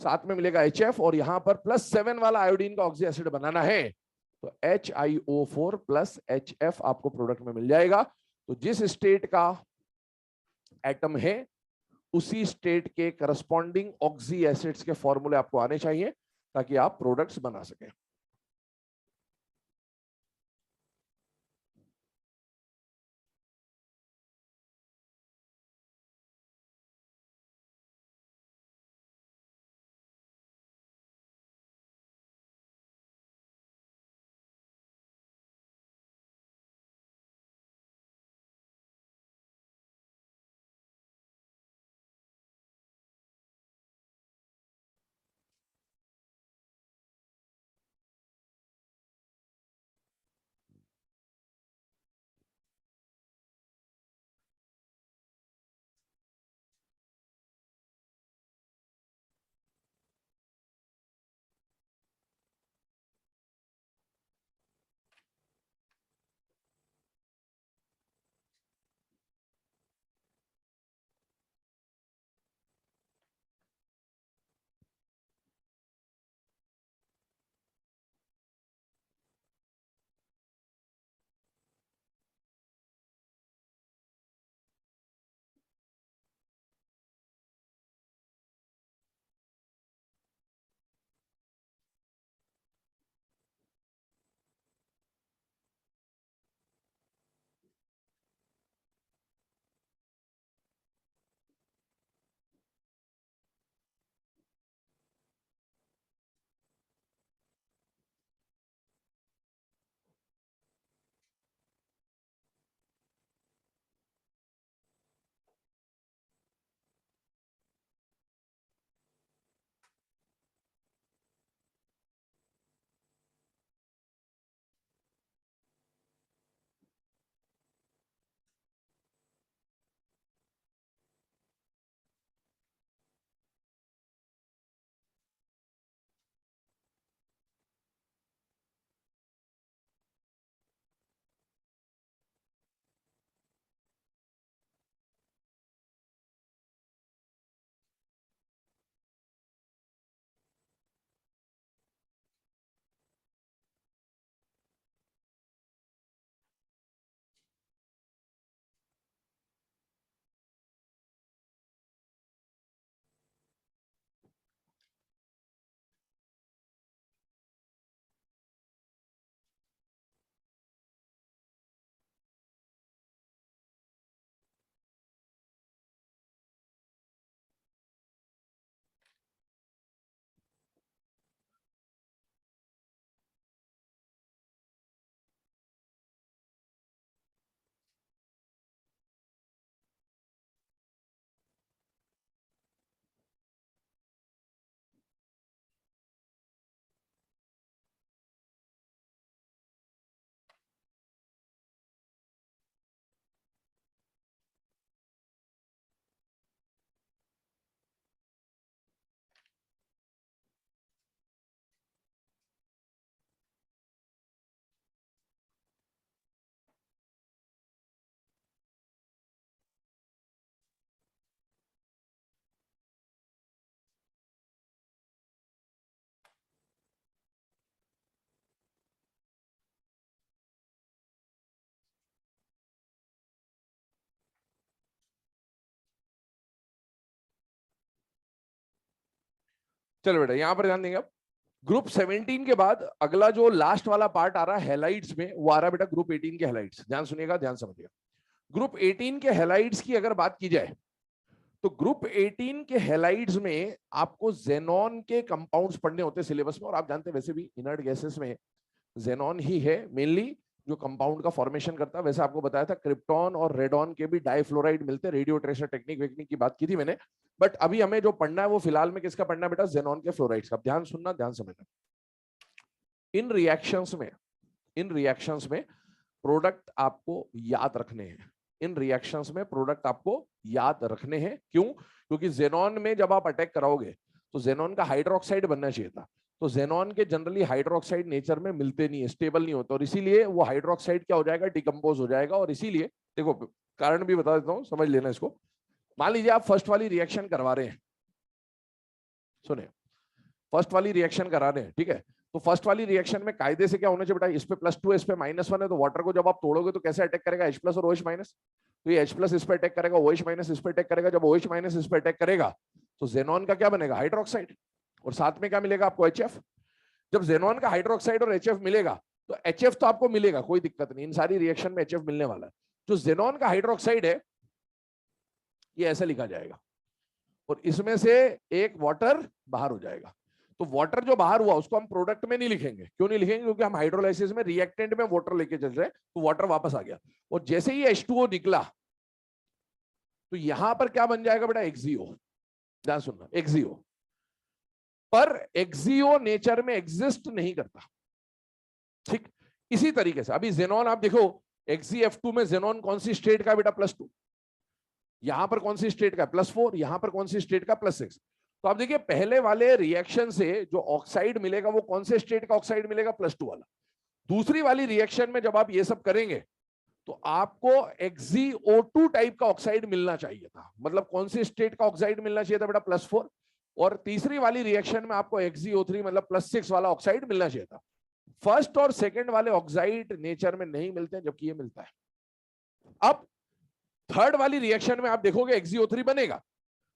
साथ में मिलेगा HF। और यहां पर +7 वाला आयोडीन का ऑक्सी एसिड बनाना है, तो HiO4 + HF आपको प्रोडक्ट में मिल जाएगा। तो जिस स्टेट का एटम है उसी स्टेट के करस्पॉन्डिंग ऑक्सी एसिड्स के फॉर्मूले आपको आने चाहिए ताकि आप प्रोडक्ट्स बना सकें। चलो बेटा यहां पर ध्यान देंगे अब। ग्रुप 17 के बाद अगला जो लास्ट वाला पार्ट आ रहा है हेलाइड्स में, वो आ रहा है बेटा ग्रुप 18 के हेलाइड्स। ध्यान सुनिएगा, ध्यान समझिएगा। ग्रुप 18 के हेलाइड्स की अगर बात की जाए तो ग्रुप 18 के हेलाइड्स में आपको जेनॉन के कंपाउंड्स पढ़ने होते हैं सिलेबस में, और आप जानते हैं वैसे भी इनर्ट गैसेस में जेनॉन ही है मेनली जो कंपाउंड का फॉर्मेशन करता है। वैसे आपको बताया था क्रिप्टॉन और रेडॉन के भी डाइफ्लोराइड मिलते हैं, रेडियो ट्रेसर टेक्निक वेक्निक की बात की थी मैंने। बट अभी हमें जो पढ़ना है वो फिलहाल में किसका पढ़ना है बेटा, जेनॉन के फ्लोराइड्स का। ध्यान सुनना, ध्यान समझना। इन रिएक्शंस में प्रोडक्ट आपको याद रखने हैं। इन रिएक्शंस में प्रोडक्ट आपको याद रखने हैं। क्यों? क्योंकि जेनॉन में जब आप अटैक कराओगे तो जेनॉन का हाइड्रोक्साइड बनना चाहिए था, तो जेनॉन के जनरली हाइड्रोक्साइड नेचर में मिलते नहीं है, स्टेबल नहीं होते, और इसीलिए वो हाइड्रोक्साइड क्या हो जाएगा, डिकम्पोज हो जाएगा। और इसीलिए देखो कारण भी बता देता हूं, समझ लेना इसको। मान लीजिए आप फर्स्ट वाली रिएक्शन करवा रहे हैं, सुने, फर्स्ट वाली रिएक्शन करा रहे हैं, ठीक है। तो फर्स्ट वाली रिएक्शन में कायदे से क्या होना चाहिए बेटा, इस पे +2 इस पे -1 है, तो वाटर को जब आप तोड़ोगे तो कैसे अटैक करेगा, H+ और OH-। तो ये H+ इस पे अटैक करेगा, OH- इस पे अटैक करेगा। जब OH- इस पे अटैक करेगा तो जेनॉन का क्या बनेगा, हाइड्रोक्साइड, और साथ में क्या मिलेगा आपको, HF। जब जेनॉन का हाइड्रोक्साइड और HF मिलेगा तो HF तो आपको मिलेगा, कोई दिक्कत नहीं, इन सारी रिएक्शन में HF मिलने वाला है। जो जेनॉन का हाइड्रोक्साइड है ये ऐसे लिखा जाएगा, और इसमें से एक वाटर बाहर हो जाएगा। तो वाटर जो बाहर हुआ उसको हम प्रोडक्ट में नहीं लिखेंगे। क्यों नहीं लिखेंगे? क्योंकि हम हाइड्रोलाइसिस में रिएक्टेंट में वाटर लेके चल रहे हैं, तो वाटर वापस आ गया। और जैसे ही H2O निकला तो यहां पर क्या बन जाएगा बेटा, एक्सिओ। ध्यान सुनना, एक्सिओ। पर एक्सिओ नेचर में एग्जिस्ट नहीं करता, ठीक। इसी तरीके से अभी जेनॉन आप देखो, XeF2 में जेनॉन कौन सी स्टेट का बेटा, +2। यहां पर कौन सी स्टेट का, +4। यहां पर कौन सी स्टेट का, +6। तो आप देखिए पहले वाले रिएक्शन से जो ऑक्साइड मिलेगा वो कौन से स्टेट का ऑक्साइड मिलेगा, +2 वाला। दूसरी वाली रिएक्शन में जब आप ये सब करेंगे तो आपको XeO2 टाइप का ऑक्साइड मिलना चाहिए था। मतलब कौन सी स्टेट का ऑक्साइड मिलना चाहिए था बेटा, +4। और तीसरी वाली रिएक्शन में आपको XeO3 मतलब +6 वाला ऑक्साइड मिलना चाहिए था। फर्स्ट और सेकंड वाले ऑक्साइड नेचर में नहीं मिलते हैं, जबकि ये मिलता है। अब थर्ड वाली रिएक्शन में आप देखोगे XeO3 बनेगा,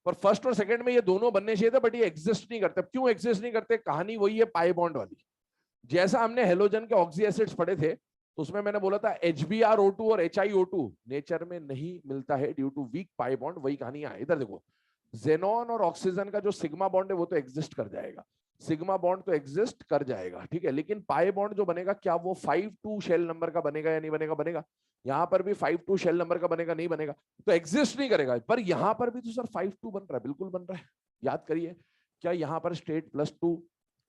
पर फर्स्ट और सेकंड में ये दोनों बनने चाहिए थे, बट ये एग्जिस्ट नहीं करते। क्यों एग्जिस्ट नहीं करते? कहानी वही है पाई बॉन्ड वाली। जैसा हमने हेलोजन के ऑक्सी एसिड्स पढ़े थे तो उसमें मैंने बोला था HbRO2 और HiO2 नेचर में नहीं मिलता है due to weak pi bond. वही कहानी है इधर देखो, जेनॉन और ऑक्सीजन का जो सिग्मा बॉन्ड है वो तो एग्जिस्ट कर जाएगा, सिग्मा बॉन्ड तो एग्जिस्ट कर जाएगा, ठीक है। लेकिन पाई बॉन्ड जो बनेगा क्या वो 5-2 शेल नंबर का बनेगा या नहीं बनेगा? बनेगा। यहां पर भी 5-2 शेल नंबर का बनेगा, नहीं बनेगा, तो एग्जिस्ट नहीं करेगा। पर यहां पर भी तो सर 5-2 बन रहा है, बिल्कुल बन रहा है। याद करिए, क्या यहां पर स्टेट +2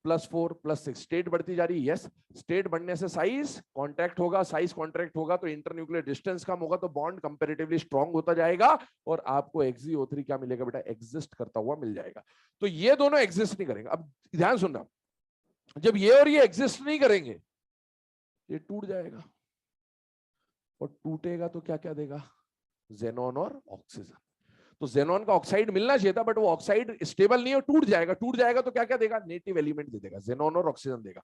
+4 +6 स्टेट बढ़ती जा रही है? यस। स्टेट बढ़ने से साइज कॉन्ट्रैक्ट होगा, साइज कॉन्ट्रैक्ट होगा तो इंटरन्यूक्लियर डिस्टेंस कम होगा, तो बॉन्ड कंपैरेटिवली स्ट्रांग होता जाएगा, और आपको XeO3 क्या मिलेगा बेटा, एग्जिस्ट करता हुआ मिल जाएगा। तो ये दोनों एग्जिस्ट नहीं करेंगे। अब ध्यान सुनना, जब ये और ये एग्जिस्ट नहीं करेंगे ये टूट जाएगा, और टूटेगा तो क्या क्या देगा, जेनॉन और ऑक्सीजन। तो जेनॉन का ऑक्साइड मिलना चाहिए था, बट वो ऑक्साइड स्टेबल नहीं है, टूट जाएगा। टूट जाएगा तो क्या क्या देगा, नेटिव एलिमेंट दे देगा, जेनॉन और ऑक्सीजन देगा।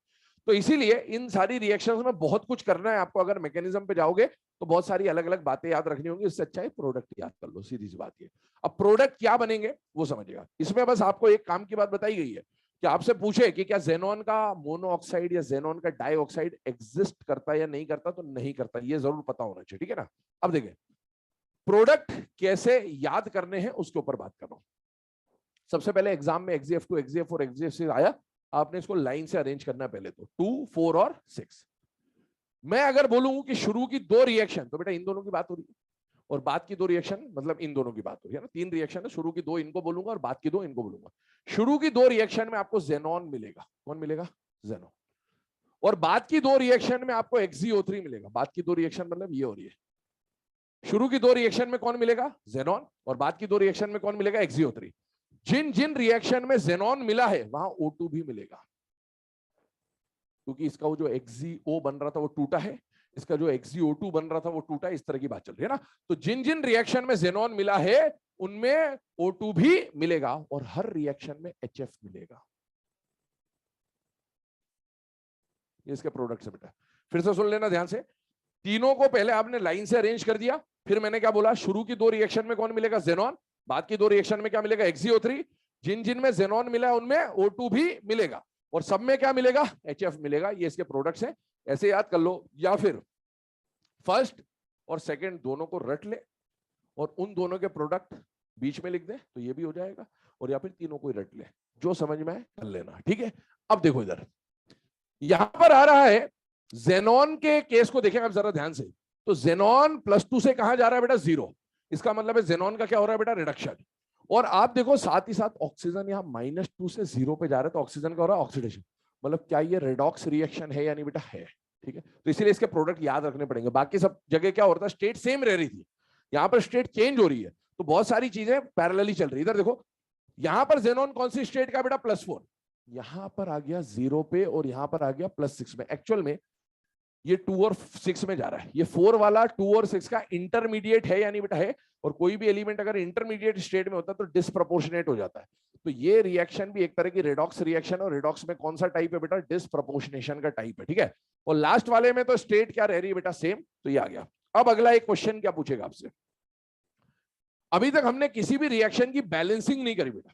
तो इसीलिए इन सारी रिएक्शंस में बहुत कुछ करना है आपको। अगर मैकेनिज्म पे जाओगे तो बहुत सारी अलग अलग बातें याद रखनी होंगी, इससे अच्छा है प्रोडक्ट याद कर लो, सीधी सी बात है। अब प्रोडक्ट क्या बनेंगे वो समझिएगा। इसमें बस आपको एक काम की बात बताई गई है कि आपसे पूछे कि क्या जेनॉन का मोनोऑक्साइड या जेनॉन का डाइऑक्साइड एग्जिस्ट करता है या नहीं करता, तो नहीं करता, ये जरूर पता होना चाहिए, ठीक है ना। अब देखिए प्रोडक्ट कैसे याद करने हैं उसके ऊपर बात कर रहा हूं। सबसे पहले एग्जाम में XeF2 XeF4 XeF6 आया, आपने इसको लाइन से अरेंज करना है पहले तो 2 4 और 6। मैं अगर बोलूं कि शुरू की 2 रिएक्शन, तो बेटा इन दोनों की बात हो रही है, और बाद की 2 रिएक्शन मतलब इन दोनों की बात हो रही है ना। 3 रिएक्शन है, शुरू की 2 इनको बोलूंगा और बाद की 2 इनको बोलूंगा। शुरू की 2 रिएक्शन में आपको जेनॉन मिलेगा। कौन मिलेगा? जेनॉन। और बाद की 2 रिएक्शन में आपको XeO3 मिलेगा। बाद की 2 रिएक्शन मतलब ये हो रही है। शुरू की 2 रिएक्शन में कौन मिलेगा? जेनॉन। और बाद की 2 रिएक्शन में कौन मिलेगा? XeO3। जिन जिन रिएक्शन में जेनॉन मिला है वहां O2 भी मिलेगा, क्योंकि इसका वो जो XeO बन रहा था वो टूटा है, इसका जो XeO2 बन रहा था वो टूटा है, इस तरह की बात चल रही है ना। तो जिन जिन रिएक्शन में जेनॉन मिला है उनमें O2 भी मिलेगा, और हर रिएक्शन में HF मिलेगा। ये इसके प्रोडक्ट से बेटा फिर से सुन लेना ध्यान से। तीनों को पहले आपने लाइन से अरेंज कर दिया, फिर मैंने क्या बोला, शुरू की 2 रिएक्शन में कौन मिलेगा? जेनॉन। बाद की 2 रिएक्शन में क्या मिलेगा? XeO3। जिन जिन में जेनॉन मिला है उनमें O2 भी मिलेगा, और सब में क्या मिलेगा, HF मिलेगा। ये इसके प्रोडक्ट्स हैं, ऐसे याद कर लो, या फिर फर्स्ट और सेकंड दोनों को रट ले और उन दोनों के प्रोडक्ट बीच में लिख दे तो ये भी हो जाएगा, और या फिर तीनों को ही रट ले, जो समझ में आए कर लेना। ठीक है, अब देखो इधर यहां पर आ रहा है जेनॉन के केस को देखें आप जरा ध्यान से। तो जेनॉन +2 से कहां जा रहा है बेटा, 0। इसका मतलब है जेनॉन का क्या हो रहा है बेटा, रिडक्शन। और आप देखो साथ ही साथ ऑक्सीजन यहाँ -2 से 0 पे जा रहा है, तो ऑक्सीजन का हो रहा है ऑक्सीडेशन। मतलब क्या ये रेडॉक्स रिएक्शन है या नहीं बेटा, है। ठीक है, तो इसीलिए इसके प्रोडक्ट याद रखने पड़ेंगे। बाकी सब जगह क्या होता है, स्टेट सेम रह रही थी, यहाँ पर स्टेट चेंज हो रही है, तो बहुत सारी चीजें पैरेलली चल रही है। इधर देखो, यहां पर जेनॉन कौन सी स्टेट का बेटा, +4। यहां पर आ गया 0 पे और यहां पर आ गया +6 में। एक्चुअल में ये 2 और 6 में जा रहा है। ये 4 वाला 2 और 6 का इंटरमीडिएट है या नहीं बेटा, है। और कोई भी एलिमेंट अगर इंटरमीडिएट स्टेट में होता है तो डिसप्रपोर्शनेट हो जाता है। तो ये रिएक्शन भी एक तरह की रेडॉक्स रिएक्शन, और रेडॉक्स में कौन सा टाइप है बेटा, डिसप्रपोर्शनेशन का टाइप है। ठीक है, और लास्ट वाले में तो स्टेट क्या रह रही है बेटा, सेम। तो ये आ गया। अब अगला एक क्वेश्चन क्या पूछेगा आपसे, अभी तक हमने किसी भी रिएक्शन की बैलेंसिंग नहीं करी बेटा,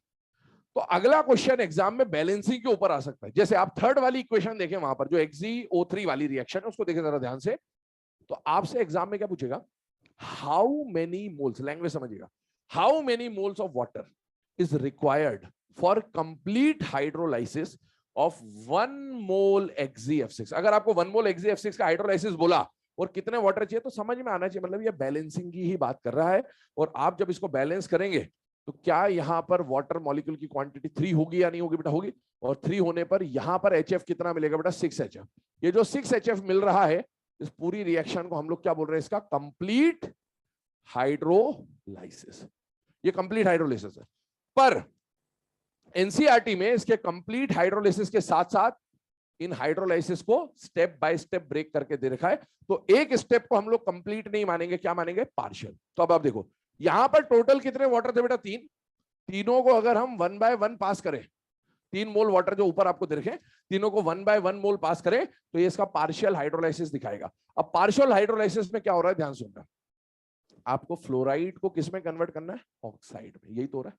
तो अगला क्वेश्चन एग्जाम में बैलेंसिंग के ऊपर आ सकता है। जैसे आप थर्ड वाली इक्वेशन देखें, वहां पर जो XeO3 वाली रिएक्शन है उसको देखें जरा ध्यान से। तो आपसे एग्जाम में क्या पूछेगा, हाउ मेनी मोल्स, लैंग्वेज समझिएगा, how many moles of water is required for complete hydrolysis of 1 mole XeF6। अगर आपको 1 मोल XeF6 का हाइड्रोलाइसिस बोला और कितने वाटर चाहिए, तो समझ में आना चाहिए, मतलब ये बैलेंसिंग की ही बात कर रहा है। और आप जब इसको बैलेंस करेंगे तो क्या यहां पर वाटर मॉलिक्यूल की क्वांटिटी 3 होगी या नहीं होगी बेटा, होगी। और 3 होने पर यहां पर HF कितना मिलेगा बेटा, 6HF। ये जो 6HF मिल रहा है, इस पूरी रिएक्शन को हम लोग क्या बोल रहे हैं, इसका कंप्लीट हाइड्रोलाइसिस। ये कंप्लीट हाइड्रोलाइसिस है। पर एनसीईआरटी में इसके कंप्लीट हाइड्रोलाइसिस के साथ साथ इन हाइड्रोलाइसिस को स्टेप बाय स्टेप ब्रेक करके दे रखा है। तो एक स्टेप को हम लोग कंप्लीट नहीं मानेंगे, क्या मानेंगे, पार्शियल। तो अब आप देखो यहां पर टोटल कितने वाटर थे बेटा, 3। तीनों को अगर हम 1 बाय 1 पास करें, 3 मोल वाटर जो ऊपर आपको दे रखे, तीनों को 1 बाय 1 मोल पास करें, तो ये इसका पार्शियल हाइड्रोलाइसिस दिखाएगा। अब पार्शियल हाइड्रोलाइसिस में क्या हो रहा है, ध्यान सुनना, आपको फ्लोराइड को किस में कन्वर्ट करना है, ऑक्साइड में। यही तो हो रहा है।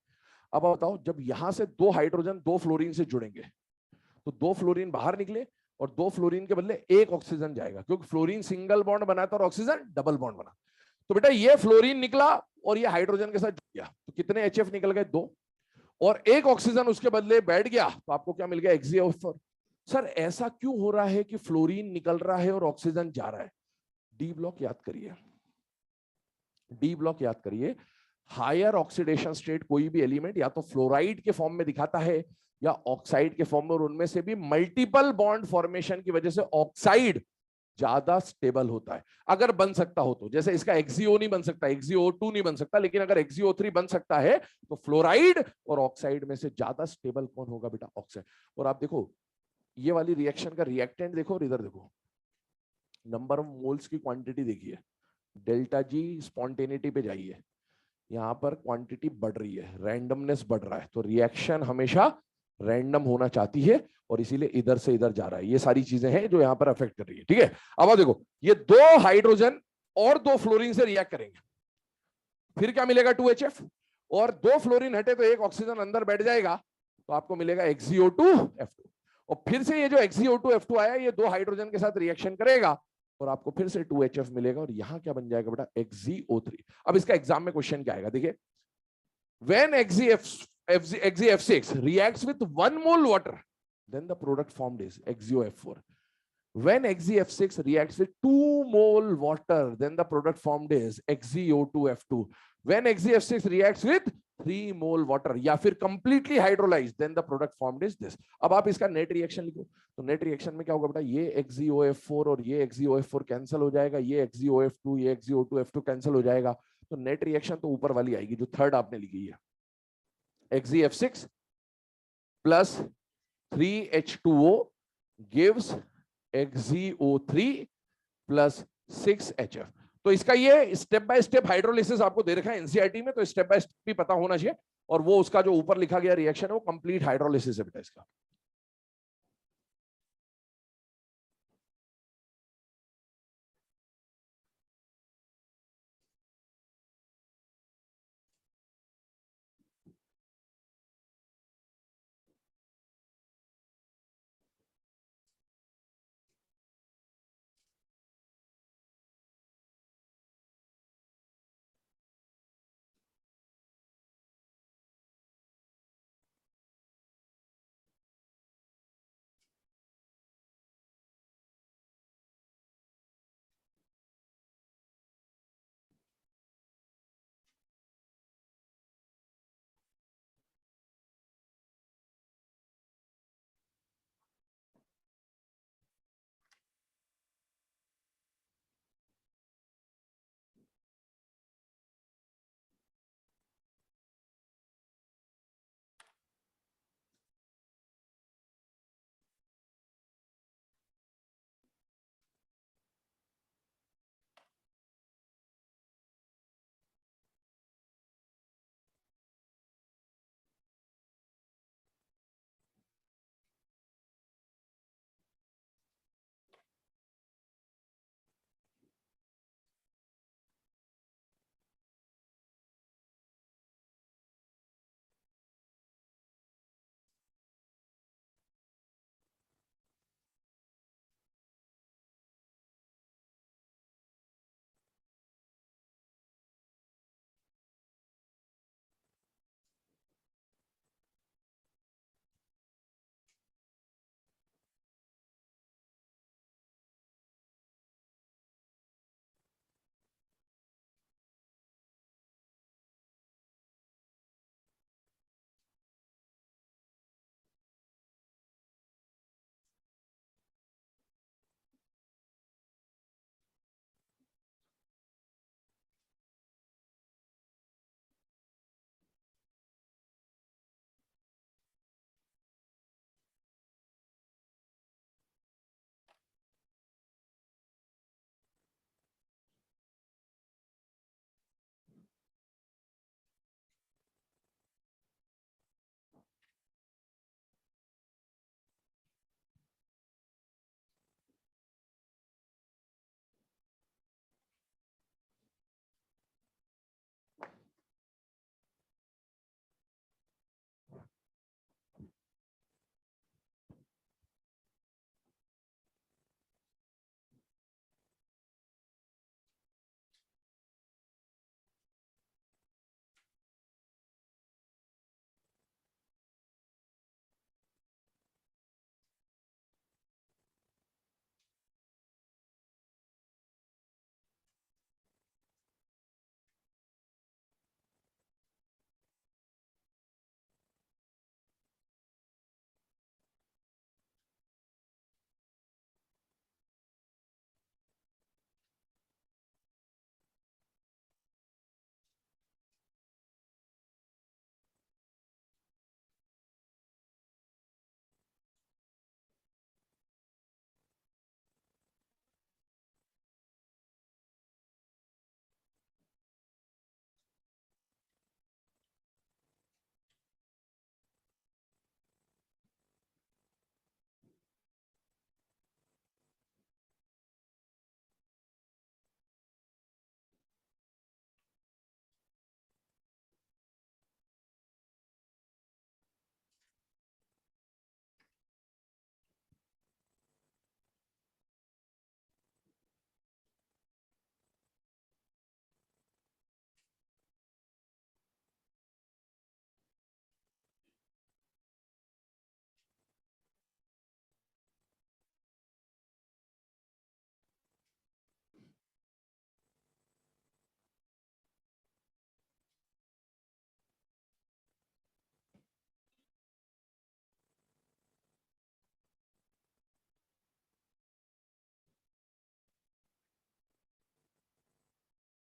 अब आप बताओ, जब यहां से 2 हाइड्रोजन 2 फ्लोरीन से जुड़ेंगे, तो 2 फ्लोरीन बाहर निकले और 2 फ्लोरीन के बदले 1 ऑक्सीजन जाएगा, क्योंकि फ्लोरीन सिंगल बॉन्ड बनाता है और ऑक्सीजन डबल बॉन्ड बना। तो बेटा ये फ्लोरीन निकला और ये हाइड्रोजन के साथ जुड़ गया, तो कितने HF निकल गए, 2। और 1 ऑक्सीजन उसके बदले बैठ गया, तो आपको क्या मिल गया, XeO4। सर ऐसा क्यों हो रहा है कि फ्लोरीन निकल रहा है और ऑक्सीजन जा रहा है। डी ब्लॉक याद करिए, डी ब्लॉक याद करिए। हायर ऑक्सीडेशन स्टेट कोई भी एलिमेंट या तो फ्लोराइड के फॉर्म में दिखाता है या ऑक्साइड के फॉर्म में, और उनमें से भी मल्टीपल बॉन्ड फॉर्मेशन की वजह से ऑक्साइड ज्यादा स्टेबल होता है। अगर बन सकता हो तो, जैसे इसका XeO नहीं बन सकता, XeO2 नहीं बन सकता, लेकिन अगर XeO3 बन सकता है तो फ्लोराइड और ऑक्साइड में से ज्यादा स्टेबल कौन होगा बेटा, ऑक्साइड। और आप देखो ये वाली रिएक्शन का रिएक्टेंट देखो और इधर देखो, नंबर ऑफ मोल्स की क्वांटिटी देखिए, डेल्टा जी स्पॉन्टेनिटी पे जाइए, यहाँ पर क्वांटिटी बढ़ रही है, रैंडमनेस बढ़ रहा है। तो रिएक्शन हमेशा रैंडम होना चाहती है और इसीलिए इधर से इधर जा रहा है। ये सारी चीजें हैं जो यहाँ पर अफेक्ट कर रही है। ठीक है, अब आप देखो ये 2 हाइड्रोजन और 2 फ्लोरीन से रिएक्ट करेंगे, फिर क्या मिलेगा, 2HF। और 2 फ्लोरीन हटे तो 1 ऑक्सीजन अंदर बैठ जाएगा, तो आपको मिलेगा XeO2F2। और फिर से ये जो XeO2F2 आया, ये 2 हाइड्रोजन के साथ रिएक्शन करेगा और आपको फिर से 2HF मिलेगा, और यहां क्या बन जाएगा बेटा, XeO3। अब इसका एग्जाम में क्वेश्चन क्या आएगा, देखिए, when XeF6 reacts with 1 mole water, then the product formed is XeOF4. When XeF6 reacts with 2 mole water, then the product formed is XeO2F2. When XeF6 reacts with 3 mole water या फिर completely hydrolyzed, then the product formed is this. अब आप इसका नेट रिएक्शन लिखो, तो नेट रिएक्शन में क्या होगा बेटा, ये XeOF4 और ये XeOF4 कैंसिल हो जाएगा, ये XeOF2 ये XeO2F2 कैंसिल हो जाएगा। तो नेट रिएक्शन तो ऊपर वाली आएगी जो थर्ड आपने लिखी है, XeF6 plus 3H2O gives XeO3 plus 6HF। तो इसका ये स्टेप बाय स्टेप हाइड्रोलिसिस आपको दे रखा है एनसीईआरटी में, तो स्टेप बाय स्टेप भी पता होना चाहिए। और वो उसका जो ऊपर लिखा गया रिएक्शन है वो कंप्लीट हाइड्रोलिसिस है बेटा इसका।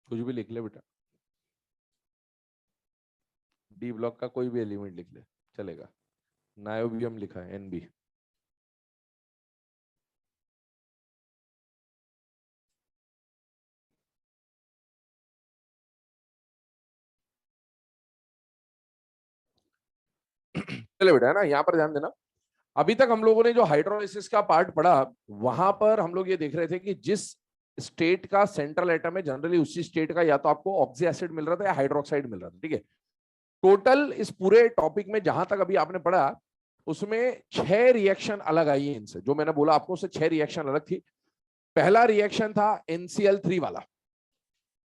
कुछ भी लिख ले बेटा, डी ब्लॉक का कोई भी एलिमेंट लिख ले चलेगा। नायोबियम लिखा है NB। चले बेटा, है ना, यहाँ पर ध्यान देना। अभी तक हम लोगों ने जो हाइड्रोलाइसिस का पार्ट पढ़ा, वहां पर हम लोग ये देख रहे थे कि जिस स्टेट का सेंट्रल एटम है, जनरली उसी स्टेट का या तो आपको ऑक्सी एसिड मिल रहा था या हाइड्रोक्साइड मिल रहा था। ठीक है, टोटल इस पूरे टॉपिक में जहां तक अभी आपने पढ़ा, उसमें 6 रिएक्शन अलग आई है इनसे। जो मैंने बोला आपको, उससे 6 रिएक्शन अलग थी। पहला रिएक्शन था NCl3 वाला,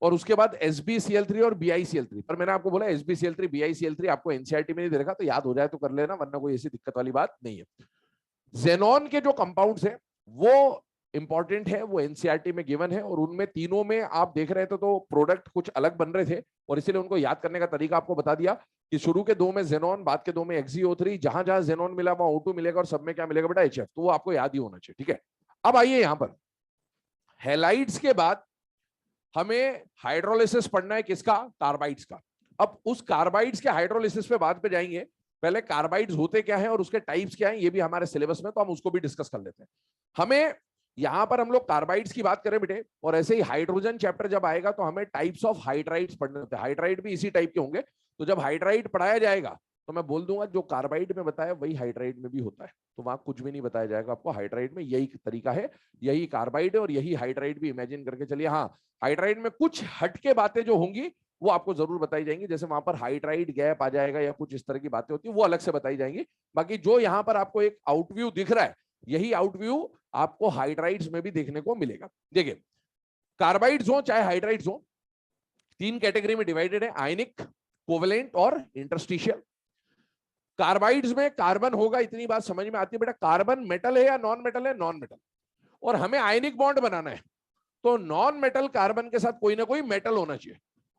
और उसके बाद SbCl3 और BiCl3। पर मैंने आपको बोला SbCl3 BiCl3 आपको एनसीईआरटी में नहीं दे रखा, तो याद हो जाए तो कर लेना, वरना कोई ऐसी दिक्कत वाली बात नहीं है। जेनॉन के जो कंपाउंड्स है वो इंपॉर्टेंट है, वो एनसीईआरटी में गिवन है, और उनमें तीनों में आप देख रहे थे तो प्रोडक्ट कुछ अलग बन रहे थे, और इसीलिए उनको याद करने का तरीका आपको बता दिया कि शुरू के 2 में जेनॉन, बाद के 2 में XeO3। जहां जहां जेनॉन मिला वहां O2 मिलेगा, और सब में क्या मिलेगा बेटा, HF। तो वो आपको याद ही होना चाहिए। ठीक है, अब आइए यहां पर हैलाइड्स के बाद हमें हाइड्रोलिसिस पढ़ना है किसका, कार्बाइड्स का। अब उस कार्बाइड्स के हाइड्रोलिसिस पे बाद पे जाएंगे, पहले कार्बाइड्स होते क्या है और उसके टाइप्स क्या है, ये भी हमारे सिलेबस में, तो हम उसको भी डिस्कस कर लेते हैं। हमें यहां पर हम लोग कार्बाइड्स की बात करें बेटे, और ऐसे ही हाइड्रोजन चैप्टर जब आएगा तो हमें टाइप्स ऑफ हाइड्राइड्स पढ़ने होते हैं। हाइड्राइड भी इसी टाइप के होंगे, तो जब हाइड्राइड पढ़ाया जाएगा तो मैं बोल दूंगा जो कार्बाइड में बताया वही हाइड्राइड में भी होता है, तो वहां कुछ भी नहीं बताया जाएगा आपको। हाइड्राइड में यही तरीका है, यही कार्बाइड है और यही हाइड्राइड भी इमेजिन करके चलिए। हाँ, हाइड्राइड में कुछ हटके बातें जो होंगी वो आपको जरूर बताई जाएंगी, जैसे वहां पर हाइड्राइड गैप आ जाएगा या कुछ इस तरह की बातें होती है, वो अलग से बताई जाएंगी। बाकी जो यहाँ पर आपको एक आउटव्यू दिख रहा है, यही आउटव्यू आपको हाइड्राइड्स में भी देखने को मिलेगा। देखिए, कार्बाइड्स हो चाहे हाइड्राइड्स हो, 3 कैटेगरी में डिवाइडेड है, आयनिक, कोवेलेंट और इंटरस्टिशियल। कार्बाइड्स में कार्बन होगा, इतनी बात समझ में आती है बेटा। कार्बन मेटल है या नॉन मेटल है, नॉन मेटल, और हमें आयनिक बॉन्ड बनाना है, तो नॉन मेटल कार्बन के साथ कोई ना कोई मेटल होना चाहिए।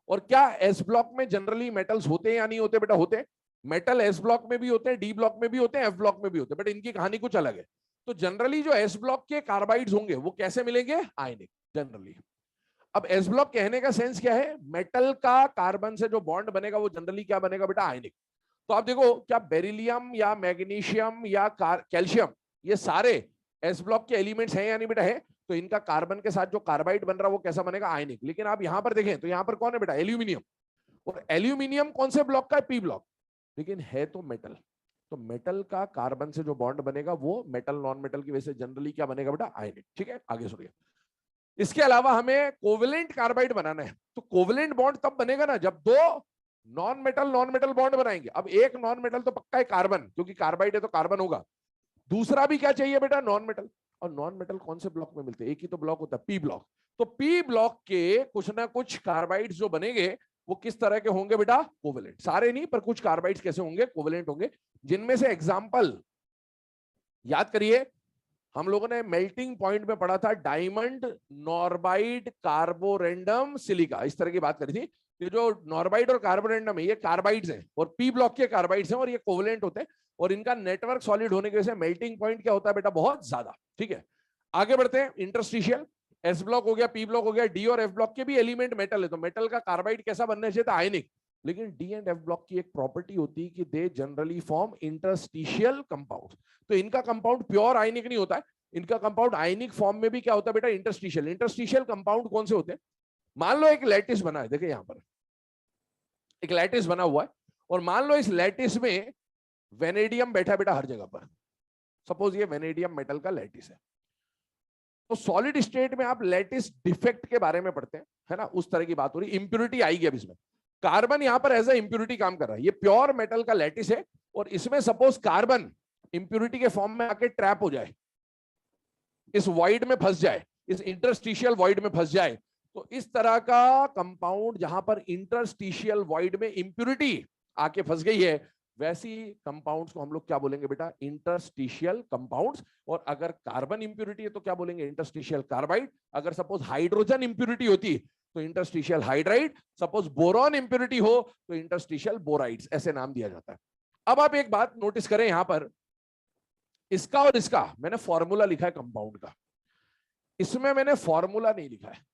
और क्या एस ब्लॉक में जनरली मेटल्स होते हैं या नहीं होते बेटा, होते हैं। मेटल एस ब्लॉक में भी होते हैं, डी ब्लॉक में भी होते हैं, एफ ब्लॉक में भी होते हैं, बट इनकी कहानी कुछ अलग है। तो जनरली जो एस ब्लॉक के कार्बाइड्स होंगे वो कैसे मिलेंगे, आयनिक जनरली। अब एस ब्लॉक कहने का सेंस क्या है, मेटल का कार्बन से जो बॉन्ड बनेगा वो जनरली क्या बनेगा बेटा, आयनिक। तो आप देखो, क्या बेरिलियम या मैग्नीशियम या कैल्शियम, ये सारे एस ब्लॉक के एलिमेंट्स हैं या नहीं बेटा, है। तो इनका कार्बन के साथ जो कार्बाइड बन रहा है वो कैसा बनेगा, आयनिक। लेकिन आप यहां पर देखें तो यहां पर कौन है बेटा, एल्यूमिनियम, और एल्यूमिनियम कौन से ब्लॉक का है, पी ब्लॉक, लेकिन है तो मेटल। तो मेटल का कार्बन से जो बॉन्ड बनेगा वो मेटल नॉन मेटल की वजह से जनरली क्या बनेगा बेटा, आयनिक। ठीक है, आगे सुनिए। इसके अलावा हमें कोवेलेंट कार्बाइड बनाना है, तो कोवेलेंट बॉन्ड तब बनेगा ना जब 2 नॉन मेटल बॉन्ड बनाएंगे। अब एक नॉन मेटल तो पक्का है कार्बन, क्योंकि कार्बाइड है तो कार्बन होगा। दूसरा भी क्या चाहिए बेटा, नॉन मेटल। और नॉन मेटल कौन से ब्लॉक में मिलते हैं, एक ही तो ब्लॉक होता है, पी ब्लॉक। तो पी ब्लॉक के कुछ ना कुछ कार्बाइड्स जो बनेंगे वो किस तरह के होंगे बेटा, कोवेलेंट। सारे नहीं, पर कुछ कार्बाइड्स कैसे होंगे, कोवेलेंट होंगे। जिनमें से एग्जांपल याद करिए, हम लोगों ने मेल्टिंग पॉइंट में पढ़ा था डायमंड, नॉर्बाइड, कार्बोरेंडम, सिलिका, इस तरह की बात करी थी। ये जो नॉर्बाइड और कार्बोरेंडम है ये कार्बाइड्स हैं, और पी ब्लॉक के कार्बाइड्स हैं, और ये कोवेलेंट होते हैं, और इनका नेटवर्क सॉलिड होने की वजह से मेल्टिंग पॉइंट क्या होता है बेटा, बहुत ज्यादा। ठीक है, आगे बढ़ते हैं। इंटरस्टिशियल, एस ब्लॉक हो गया, पी ब्लॉक हो गया, डी और एफ ब्लॉक के भी एलिमेंट मेटल है, तो मेटल का कार्बाइड कैसा बनना चाहिए था, आयनिक। लेकिन डी एंड एफ ब्लॉक की एक प्रॉपर्टी होती है कि they generally form interstitial compound. तो इनका कंपाउंड प्योर आयनिक नहीं होता है, इनका कंपाउंड आयनिक फॉर्म में भी क्या होता है बेटा, इंटरस्टिशियल। इंटरस्टिशियल कंपाउंड कौन से होते हैं, मान लो एक लैटिस बना है, देखिए यहां पर एक लैटिस बना हुआ है, और मान लो इस लैटिस में वेनेडियम बैठा बेटा हर जगह पर। सपोज ये वेनेडियम मेटल का लैटिस है, तो सॉलिड स्टेट में आप लैटिस डिफेक्ट के बारे में पढ़ते हैं, है ना, उस तरह की बात हो रही। इंप्योरिटी आएगी अब इसमें, कार्बन यहां पर एज ए इंप्योरिटी काम कर रहा है। ये प्योर मेटल का लैटिस है, और इसमें सपोज कार्बन इंप्योरिटी के फॉर्म में आके ट्रैप हो जाए, इस वॉइड में फंस जाए, इस इंटरस्टिशियल वॉइड में फंस जाए, तो इस तरह का कंपाउंड जहां पर इंटरस्टिशियल वॉइड में इंप्योरिटी आके फंस गई है, वैसी कंपाउंड्स को हम लोग क्या बोलेंगे बेटा, इंटरस्टिशियल कंपाउंड्स। और अगर कार्बन इंप्योरिटी है तो क्या बोलेंगे, इंटरस्टिशियल कार्बाइड। अगर सपोज हाइड्रोजन इंप्योरिटी होती तो interstitial hydride, suppose boron impurity हो तो इंटरस्टिशियल बोराइड्स, ऐसे नाम दिया जाता है। अब आप एक बात नोटिस करें, यहां पर इसका और इसका मैंने फॉर्मूला लिखा है कंपाउंड का, इसमें मैंने फॉर्मूला नहीं लिखा है।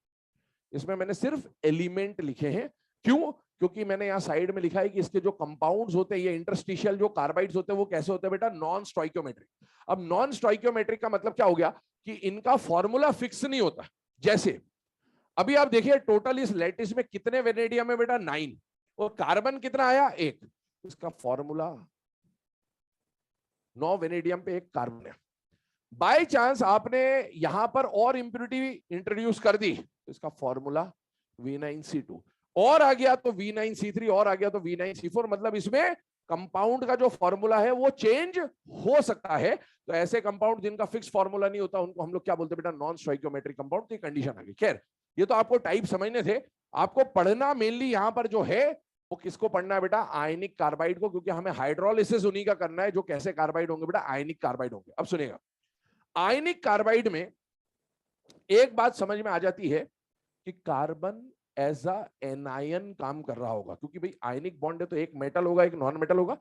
इसमें मैंने सिर्फ एलिमेंट लिखे हैं। क्यों? क्योंकि मैंने यहाँ साइड में लिखा है कि इसके जो कंपाउंड्स होते हैं, ये इंटरस्टिशियल जो कार्बाइड्स होते हैं, वो कैसे होते हैं बेटा? Non stoichiometric. अब नॉन स्टोइकियोमेट्रिक का मतलब क्या हो गया कि इनका फॉर्मूला फिक्स नहीं होता। जैसे अभी आप देखिए टोटल इस लैटिस में कितने वेनेडियम है बेटा? 9, और कार्बन कितना आया? 1। इसका फॉर्मूला 9 वेनेडियम पे 1 कार्बन है। बाय चांस आपने यहां पर और इंप्योरिटी इंट्रोड्यूस कर दी तो इसका फॉर्मूला V9C2 और आ गया तो V9C3 और आ गया तो V9C4। मतलब इसमें कंपाउंड का जो फॉर्मूला है वो चेंज हो सकता है। तो ऐसे कंपाउंड जिनका फिक्स फॉर्मूला नहीं होता उनको हम लोग क्या बोलते हैं बेटा? Non stoichiometric compound. तो कंडीशन आ गई। खैर, ये तो आपको टाइप समझने थे। आपको पढ़ना मेनली यहां पर जो है वो किसको पढ़ना है बेटा? आयनिक कार्बाइड को, क्योंकि हमें हाइड्रोलिसिस उन्हीं का करना है जो कैसे कार्बाइड होंगे बेटा? आयनिक कार्बाइड होंगे। अब सुनिएगा, आयनिक कार्बाइड में एक बात समझ में आ जाती है कि कार्बन एज अ एनायन काम कर रहा होगा, क्योंकि भाई आयनिक बॉन्ड है तो एक मेटल होगा एक नॉन मेटल होगा।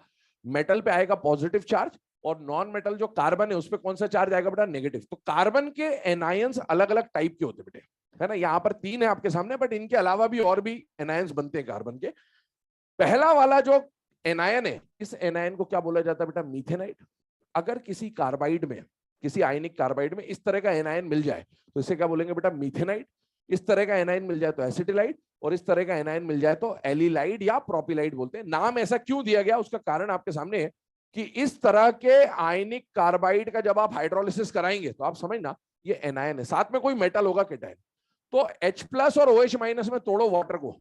मेटल पे आएगा पॉजिटिव चार्ज और नॉन मेटल जो कार्बन है उस पर कौन सा चार्ज आएगा बेटा? नेगेटिव। तो कार्बन के एनायंस अलग अलग टाइप के होते हैं बेटे, है ना? यहाँ पर 3 है आपके सामने, बट इनके अलावा भी और भी एनायंस बनते हैं कार्बन के। पहला वाला जो एनायन है, इस एनायन को क्या बोला जाता है बेटा? मीथेनाइट। अगर किसी कार्बाइड में, किसी आयनिक कार्बाइड में इस तरह का एनायन मिल जाए तो इसे क्या बोलेंगे बेटा? मीथेनाइट। इस तरह का एनायन मिल जाए तो एसिटिलाइड, और इस तरह का एनायन मिल जाए तो एलिलाइड या प्रोपिलाइड बोलते हैं। नाम ऐसा क्यों दिया गया उसका कारण आपके सामने है कि इस तरह के आयनिक कार्बाइड का जब आप हाइड्रोलिसिस कराएंगे तो आप समझना ये एनायन है, साथ में कोई मेटल होगा कैटायन। तो H+ और OH- में तोड़ो वाटर को,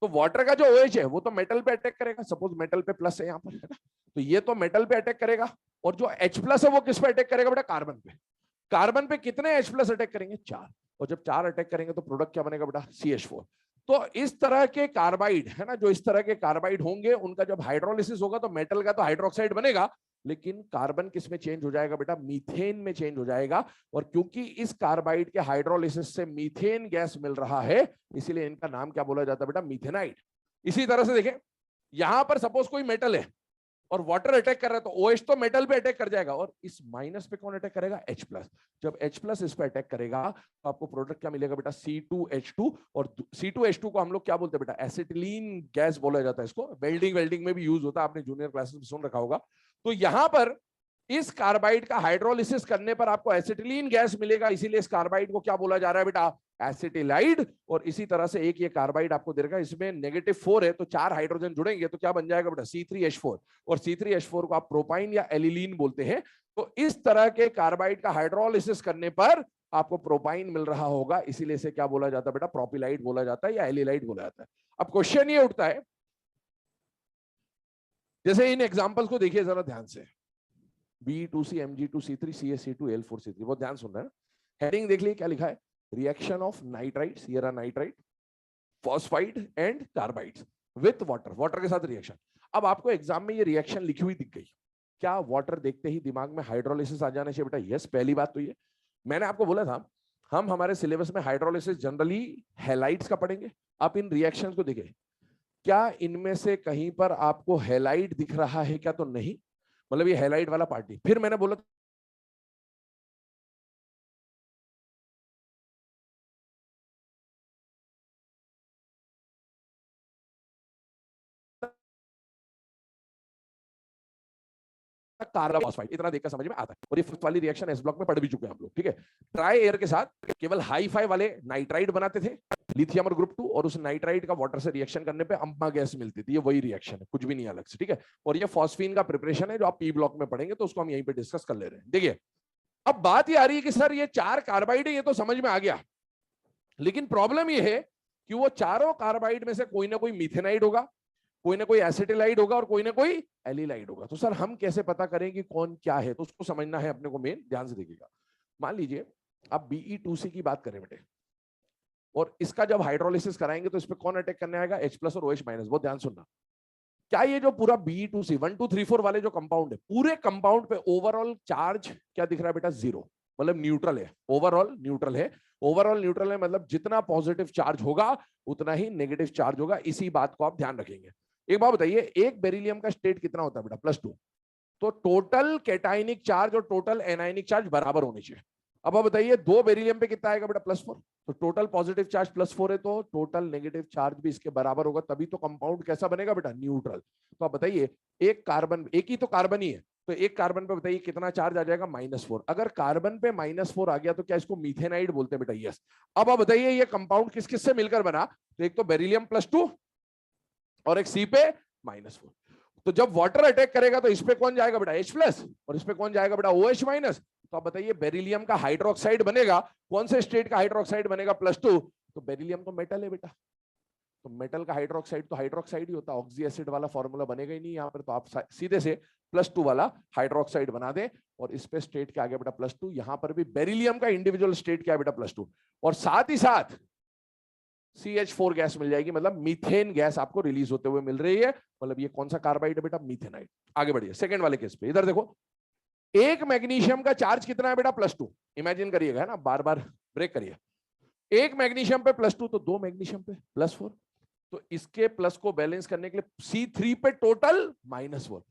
तो वाटर का जो OH है वो तो मेटल पे अटैक करेगा। सपोज मेटल पे प्लस है यहाँ पर, है ना? तो ये तो मेटल पे अटैक करेगा, और जो H+ है वो किस पे अटैक करेगा बेटा? कार्बन पे। कार्बन पे कितने H+ अटैक करेंगे? 4। और जब 4 अटैक करेंगे तो प्रोडक्ट क्या बनेगा बेटा? CH4। तो इस तरह के कार्बाइड, है ना, जो इस तरह के कार्बाइड होंगे उनका जब हाइड्रोलिसिस होगा तो मेटल का तो हाइड्रोक्साइड बनेगा, लेकिन कार्बन किस में चेंज हो जाएगा बेटा? मीथेन में चेंज हो जाएगा। और क्योंकि इस कार्बाइड के हाइड्रोलिसिस से मीथेन गैस मिल रहा है, इसीलिए इनका नाम क्या बोला जाता है बेटा? मीथेनाइट। इसी तरह से देखें, यहां पर सपोज कोई मेटल है और वाटर अटैक कर रहा है तो OH तो मेटल पे अटैक कर जाएगा, और इस माइनस पे कौन अटैक करेगा? H+। जब H+ इस पे अटैक करेगा तो आपको प्रोडक्ट क्या मिलेगा बेटा? C2H2। और C2H2 को हम लोग क्या बोलते हैं बेटा? एसिटिलीन गैस बोला जाता है। इसको वेल्डिंग में भी यूज होता है, आपने जूनियर क्लासेस में सुन रखा होगा। तो यहां पर इस कार्बाइड का हाइड्रोलिसिस करने पर आपको एसिटिलीन गैस मिलेगा, इसीलिए इस कार्बाइड को क्या बोला जा रहा है बेटा? एसिटिलाइड। और इसी तरह से एक ये कार्बाइड आपको देगा, इसमें -4 है तो 4 हाइड्रोजन जुड़ेंगे तो क्या बन जाएगा बेटा? C3H4। और C3H4 को आप प्रोपाइन या एलिलीन बोलते हैं। तो इस तरह के कार्बाइड का हाइड्रोलिसिस करने पर आपको प्रोपाइन मिल रहा होगा, इसीलिए इसे क्या बोला जाता है बेटा? प्रोपिलाइड बोला जाता है या एलिलाइड बोला जाता है। अब क्वेश्चन ये उठता है, जैसे इन एग्जांपल्स को देखिए जरा ध्यान से, B2C Mg2C3 CaC2 Al4C3, बहुत ध्यान सुन रहे हैं। हेडिंग देख लीजिए क्या लिखा है? Reaction of nitrite, Sierra nitrite, phosphide and carbides with water, water के साथ रिएक्शन। अब आपको एग्जाम में ये रिएक्शन लिखी हुई दिख गई, क्या वाटर देखते ही दिमाग में हाइड्रोलिसिस आ जाना चाहिए बेटा? यस, पहली बात तो ये। मैंने आपको बोला था हम हमारे सिलेबस में हाइड्रोलिसिस जनरली हैलाइड्स का पढ़ेंगे। आप इन रिएक्शंस को देखिए, क्या इनमें से कहीं पर आपको हैलाइड दिख रहा है क्या? तो नहीं, मतलब ये हैलाइड वाला पार्टी। फिर मैंने बोला कार्बन फॉस्फाइड, इतना देखकर समझ में आता है। और ये फर्स्ट वाली रिएक्शन एस ब्लॉक में पढ़ भी चुके हैं आप लोग, ठीक है? ड्राई एयर के साथ केवल हाई फाई वाले नाइट्राइड बनाते थे, लिथियम और ग्रुप 2, और उस नाइट्राइड का वाटर से रिएक्शन करने पे अम्मा गैस मिलती थी। ये वही रिएक्शन है, कुछ भी नहीं अलग से, ठीक है? और ये फॉस्फीन का प्रिपरेशन है जो आप पी ब्लॉक में पढ़ेंगे, तो उसको हम यहीं पे डिस्कस कर ले रहे हैं। देखिए, अब बात ये आ रही है कि सर ये 4 कार्बाइड है, ये तो समझ में आ गया, लेकिन प्रॉब्लम ये है कि वो चारों कार्बाइड में से कोई ना कोई मीथेनाइड होगा, कोई ना कोई एसिटिलाइड होगा, और कोई ना कोई एलिलाइड होगा। तो सर हम कैसे पता करें कि कौन क्या है? तो उसको समझना है अपने को। मेन ध्यान से देखिएगा, मान लीजिए आप Be2C की बात करें बेटे, और इसका जब हाइड्रोलिसिस कराएंगे तो इस पे कौन अटैक करने आएगा? H+ और OH-। बहुत ध्यान सुनना, क्या ये जो पूरा Be2C 1 2 3 4 वाले जो कंपाउंड है, पूरे कंपाउंड पे ओवरऑल चार्ज क्या दिख रहा है बेटा? 0, मतलब न्यूट्रल है। ओवरऑल न्यूट्रल है। ओवरऑल न्यूट्रल है मतलब जितना पॉजिटिव चार्ज होगा उतना ही नेगेटिव चार्ज होगा। इसी बात को आप ध्यान रखेंगे। एक बात बताइए, एक बेरिलियम का स्टेट कितना होता है बेटा? +2। तो टोटल कैटाइनिक चार्ज और टोटल एनायनिक चार्ज बराबर होने चाहिए। अब आप बताइए 2 बेरिलियम पे कितना आएगा बेटा +4, तो टोटल पॉजिटिव चार्ज +4 है तो टोटल नेगेटिव चार्ज भी इसके बराबर होगा, तभी तो कंपाउंड कैसा बनेगा बेटा, न्यूट्रल। तो आप बताइए एक कार्बन, एक ही तो कार्बन ही है, तो एक कार्बन पे बताइए कितना चार्ज आ जाएगा, -4। अगर कार्बन पे -4 आ गया तो क्या इसको मीथेनाइड बोलते हैं बेटा, यस। अब आप बताइए ये कंपाउंड किस किस से मिलकर बना, तो एक तो बेरिलियम +2 और एक सी पे -4। तो जब वाटर अटैक करेगा तो इस पे कौन जाएगा बेटा, H+ और इस पे कौन जाएगा बेटा, OH-। तो आप बताइए बेरिलियम का हाइड्रोक्साइड बनेगा, कौन से स्टेट का हाइड्रोक्साइड बनेगा, +2। तो बेरिलियम तो मेटल है बेटा, तो मेटल का हाइड्रोक्साइड तो हाइड्रोक्साइड ही होता है, ऑक्सी एसिड वाला फॉर्मूला बनेगा ही नहीं यहाँ पर, तो आप सीधे से +2 वाला हाइड्रोक्साइड बना दें और इस पे स्टेट क्या आ गया बेटा, +2। यहां पर भी बेरिलियम का इंडिविजुअल स्टेट क्या है बेटा, +2। और साथ ही साथ CH4 गैस मिल जाएगी, मतलब मीथेन गैस आपको रिलीज होते हुए मिल रही है, मतलब ये कौन सा कार्बाइड है बेटा, मीथेनाइड। आगे बढ़िए सेकंड वाले केस पे, इधर देखो एक मैग्नीशियम का चार्ज कितना है बेटा, +2। इमेजिन करिएगा, है ना, बार बार ब्रेक करिए। एक मैग्नीशियम पे +2 तो 2 मैग्नीशियम पे +4, तो इसके प्लस को बैलेंस करने के लिए C3 पे टोटल -4।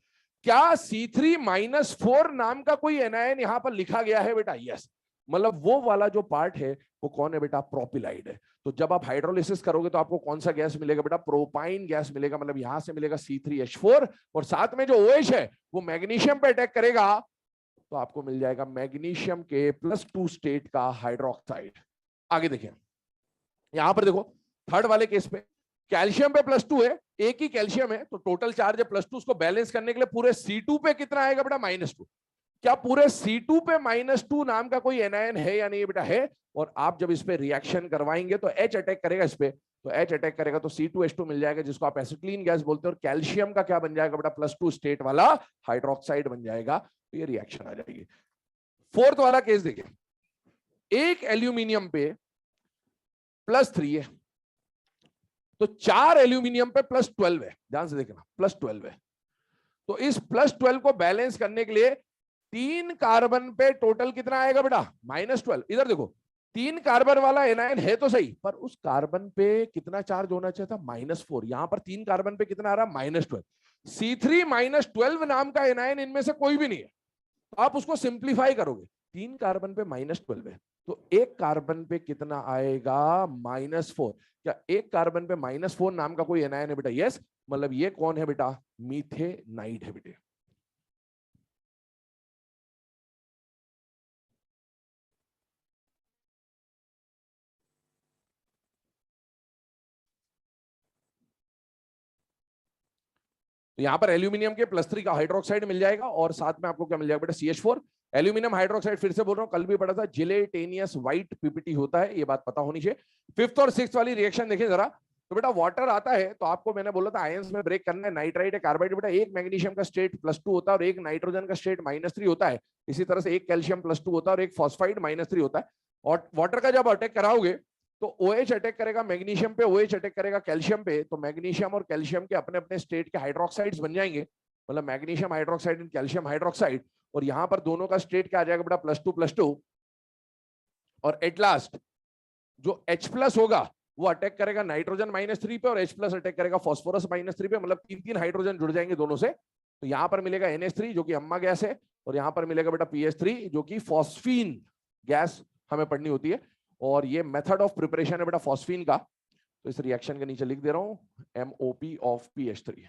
क्या C3-4 नाम का कोई एनायन यहां पर लिखा गया है बेटा, यस। मतलब वो वाला जो पार्ट है वो कौन है बेटा, प्रोपिलाइड है। तो जब आप हाइड्रोलिसिस करोगे तो आपको कौन सा गैस मिलेगा बेटा, प्रोपाइन गैस मिलेगा, मतलब यहां से मिलेगा C3H4 और साथ में जो OH है वो मैग्नीशियम पे अटैक करेगा तो आपको मिल जाएगा मैग्नीशियम के +2 स्टेट का हाइड्रोक्साइड। आगे देखिए यहां पर देखो थर्ड वाले केस पे कैल्शियम पे +2 है, एक ही कैल्शियम है तो टोटल चार्ज है +2, उसको बैलेंस करने के लिए पूरे C2 पे कितना आएगा बेटा, -2। क्या पूरे C2 पे -2 नाम का कोई एनायन है या नहीं बेटा, है। और आप जब इस पे रिएक्शन करवाएंगे तो H अटैक करेगा इस पे, तो H अटैक करेगा तो C2H2 मिल जाएगा जिसको आप एसिटिलीन गैस बोलते हैं, और कैल्शियम का क्या बन जाएगा बेटा, +2 स्टेट वाला हाइड्रोक्साइड बन जाएगा, तो ये रिएक्शन आ जाएगी। फोर्थ वाला केस देखिए, एक एल्यूमिनियम पे +3 है तो 4 एल्यूमिनियम पे +12 है, ध्यान से देखना +12 है। तो इस +12 को बैलेंस करने के लिए 3 कार्बन पे टोटल कितना आएगा बेटा, -12। इधर देखो 3 कार्बन वाला एनायन है तो सही, पर उस कार्बन पे कितना चार्ज होना चाहिए था, -4। यहां पर 3 कार्बन पे कितना आ रहा, -12। C3-12 नाम का एनायन इनमें से कोई भी नहीं है, तो आप उसको सिंप्लीफाई करोगे, 3 कार्बन पे -12 है तो एक कार्बन पे कितना आएगा, -4। क्या एक कार्बन पे -4 नाम का कोई एनायन है बेटा, यस। मतलब ये कौन है बेटा, मीथेनाइड है बेटे। तो यहां पर एल्यूमिनियम के +3 का हाइड्रोक्साइड मिल जाएगा और साथ में आपको क्या मिल जाएगा बेटा, CH4। एल्यूमिनियम हाइड्रोक्साइड, फिर से बोल रहा हूं, कल भी पढ़ा था, जिलेटेनियस व्हाइट पीपीटी होता है, ये बात पता होनी चाहिए। फिफ्थ और सिक्स वाली रिएक्शन देखिए जरा। तो बेटा वाटर आता है तो आपको मैंने बोला था आयंस में ब्रेक करना है, नाइट्राइट है, कार्बाइड। बेटा एक मैग्नीशियम का स्टेट +2 होता है और एक नाइट्रोजन का स्टेट -3 होता है। इसी तरह से एक कैल्शियम +2 होता है और एक फॉस्फाइड -3 होता है। और वाटर का जब अटैक कराओगे तो OH अटैक करेगा मैग्नीशियम पे, OH अटैक करेगा कैल्शियम पे, तो मैग्नीशियम और कैल्शियम के अपने अपने स्टेट के हाइड्रोक्साइड्स बन जाएंगे, मतलब magnesium hydroxide and calcium hydroxide. और यहां पर दोनों का स्टेट क्या आ जाएगा बेटा, +2+2। और एट लास्ट जो H+ होगा वो अटैक करेगा नाइट्रोजन -3 पे और H+ अटैक करेगा फॉस्फोरस -3 पे, मतलब 3-3 हाइड्रोजन जुड़ जाएंगे दोनों से। तो यहां पर मिलेगा NH3 जो कि अम्मा गैस है, और यहां पर मिलेगा बेटा PH3 जो कि फॉस्फीन गैस हमें पढ़नी होती है। और ये मेथड ऑफ प्रिपरेशन है बेटा फॉस्फीन का, तो इस रिएक्शन के नीचे लिख दे रहा हूं MOP ऑफ PH3।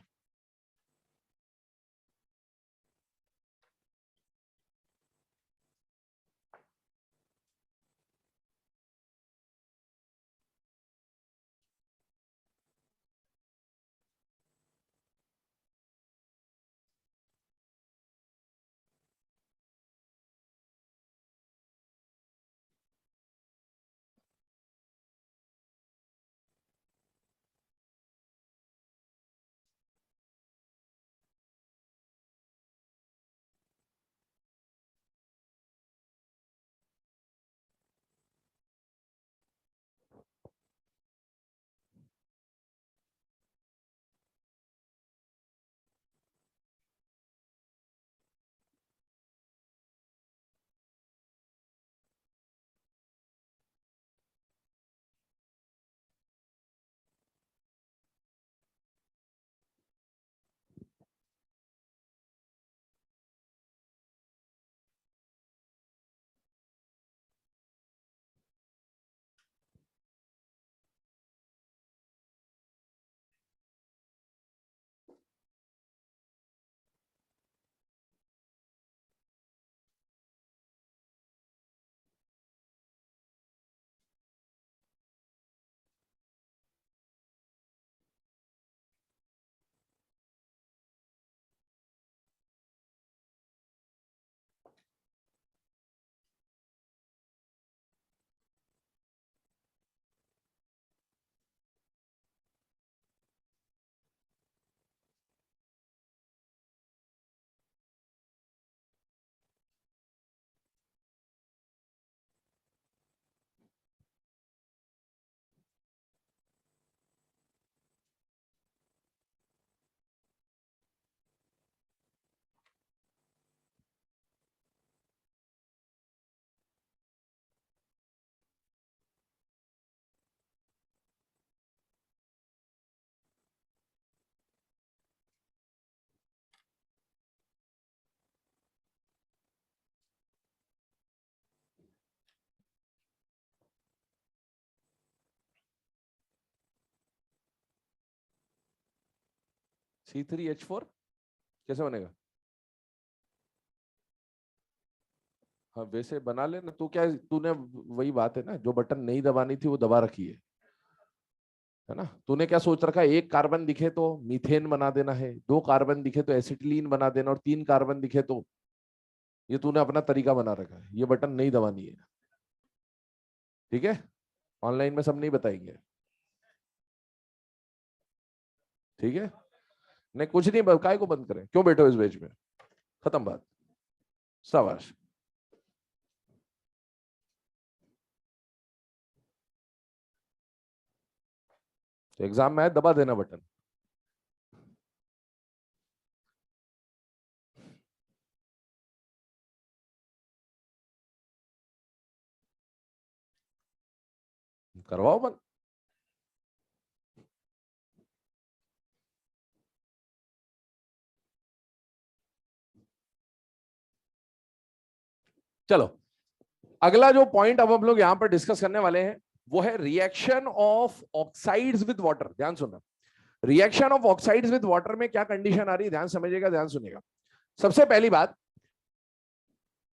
C3H4 कैसे बनेगा? हाँ वैसे बना लेना। तू क्या, तूने वही बात है ना, जो बटन नहीं दबानी थी वो दबा रखी है ना। तूने क्या सोच रखा है, एक कार्बन दिखे तो मीथेन बना देना है, दो कार्बन दिखे तो एसिटिलीन बना देना, और तीन कार्बन दिखे तो, ये तूने अपना तरीका बना रखा है। ये बटन नहीं दबानी है, ठीक है। ऑनलाइन में सब नहीं बताएंगे, ठीक है। नहीं कुछ नहीं, काय को बंद करें, क्यों बैठे हो इस बेच में, खत्म बात, शाबाश। तो एग्जाम में आए दबा देना बटन। करवाओ बंद। चलो, अगला जो पॉइंट अब हम लोग यहां पर डिस्कस करने वाले हैं वो है reaction of oxides with water. ध्यान सुनना, reaction of oxides with water में क्या कंडीशन आ रही है, ध्यान समझिएगा, ध्यान सुनिएगा। सबसे पहली बात,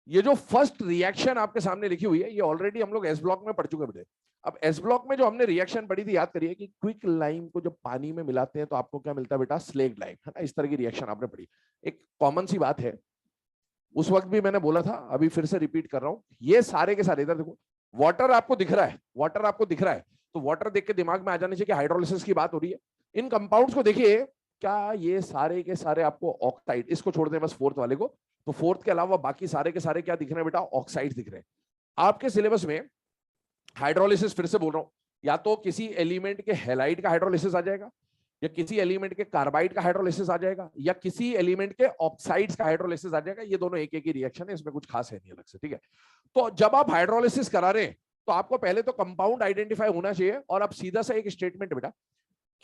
ये जो फर्स्ट रिएक्शन आपके सामने लिखी हुई है, ये ऑलरेडी हम लोग एस ब्लॉक में पढ़ चुके हैं बेटे। अब एस ब्लॉक में जो हमने रिएक्शन पढ़ी थी, याद करिए कि क्विक लाइम को जब पानी में मिलाते हैं तो आपको क्या मिलता है बेटा, स्लेक्ड लाइम, है ना। इस तरह की रिएक्शन आपने पढ़ी। एक कॉमन सी बात है, उस वक्त भी मैंने बोला था, अभी फिर से रिपीट कर रहा हूं, ये सारे के सारे, इधर देखो, वाटर आपको दिख रहा है, वाटर आपको दिख रहा है, तो वाटर देख के दिमाग में आ जाने चाहिए कि हाइड्रोलिसिस की बात हो रही है। इन कंपाउंड्स को देखिए, क्या ये सारे के सारे आपको ऑक्साइड, इसको छोड़ दें बस फोर्थ वाले को, तो फोर्थ के अलावा बाकी सारे के सारे क्या दिख रहे हैं बेटा, ऑक्साइड दिख रहे हैं। आपके सिलेबस में हाइड्रोलिसिस, फिर से बोल रहा हूं, या तो किसी एलिमेंट के हैलाइड का हाइड्रोलिसिस आ जाएगा, या किसी एलिमेंट के कार्बाइड का हाइड्रोलिसिस आ जाएगा, या किसी एलिमेंट के ऑक्साइड्स का हाइड्रोलिसिस आ जाएगा। ये दोनों एक एक ही रिएक्शन है, इसमें कुछ खास है नहीं अलग से, ठीक है। तो जब आप हाइड्रोलिसिस करा रहे हैं तो आपको पहले तो कंपाउंड आइडेंटिफाई होना चाहिए, और अब सीधा सा एक स्टेटमेंट बेटा,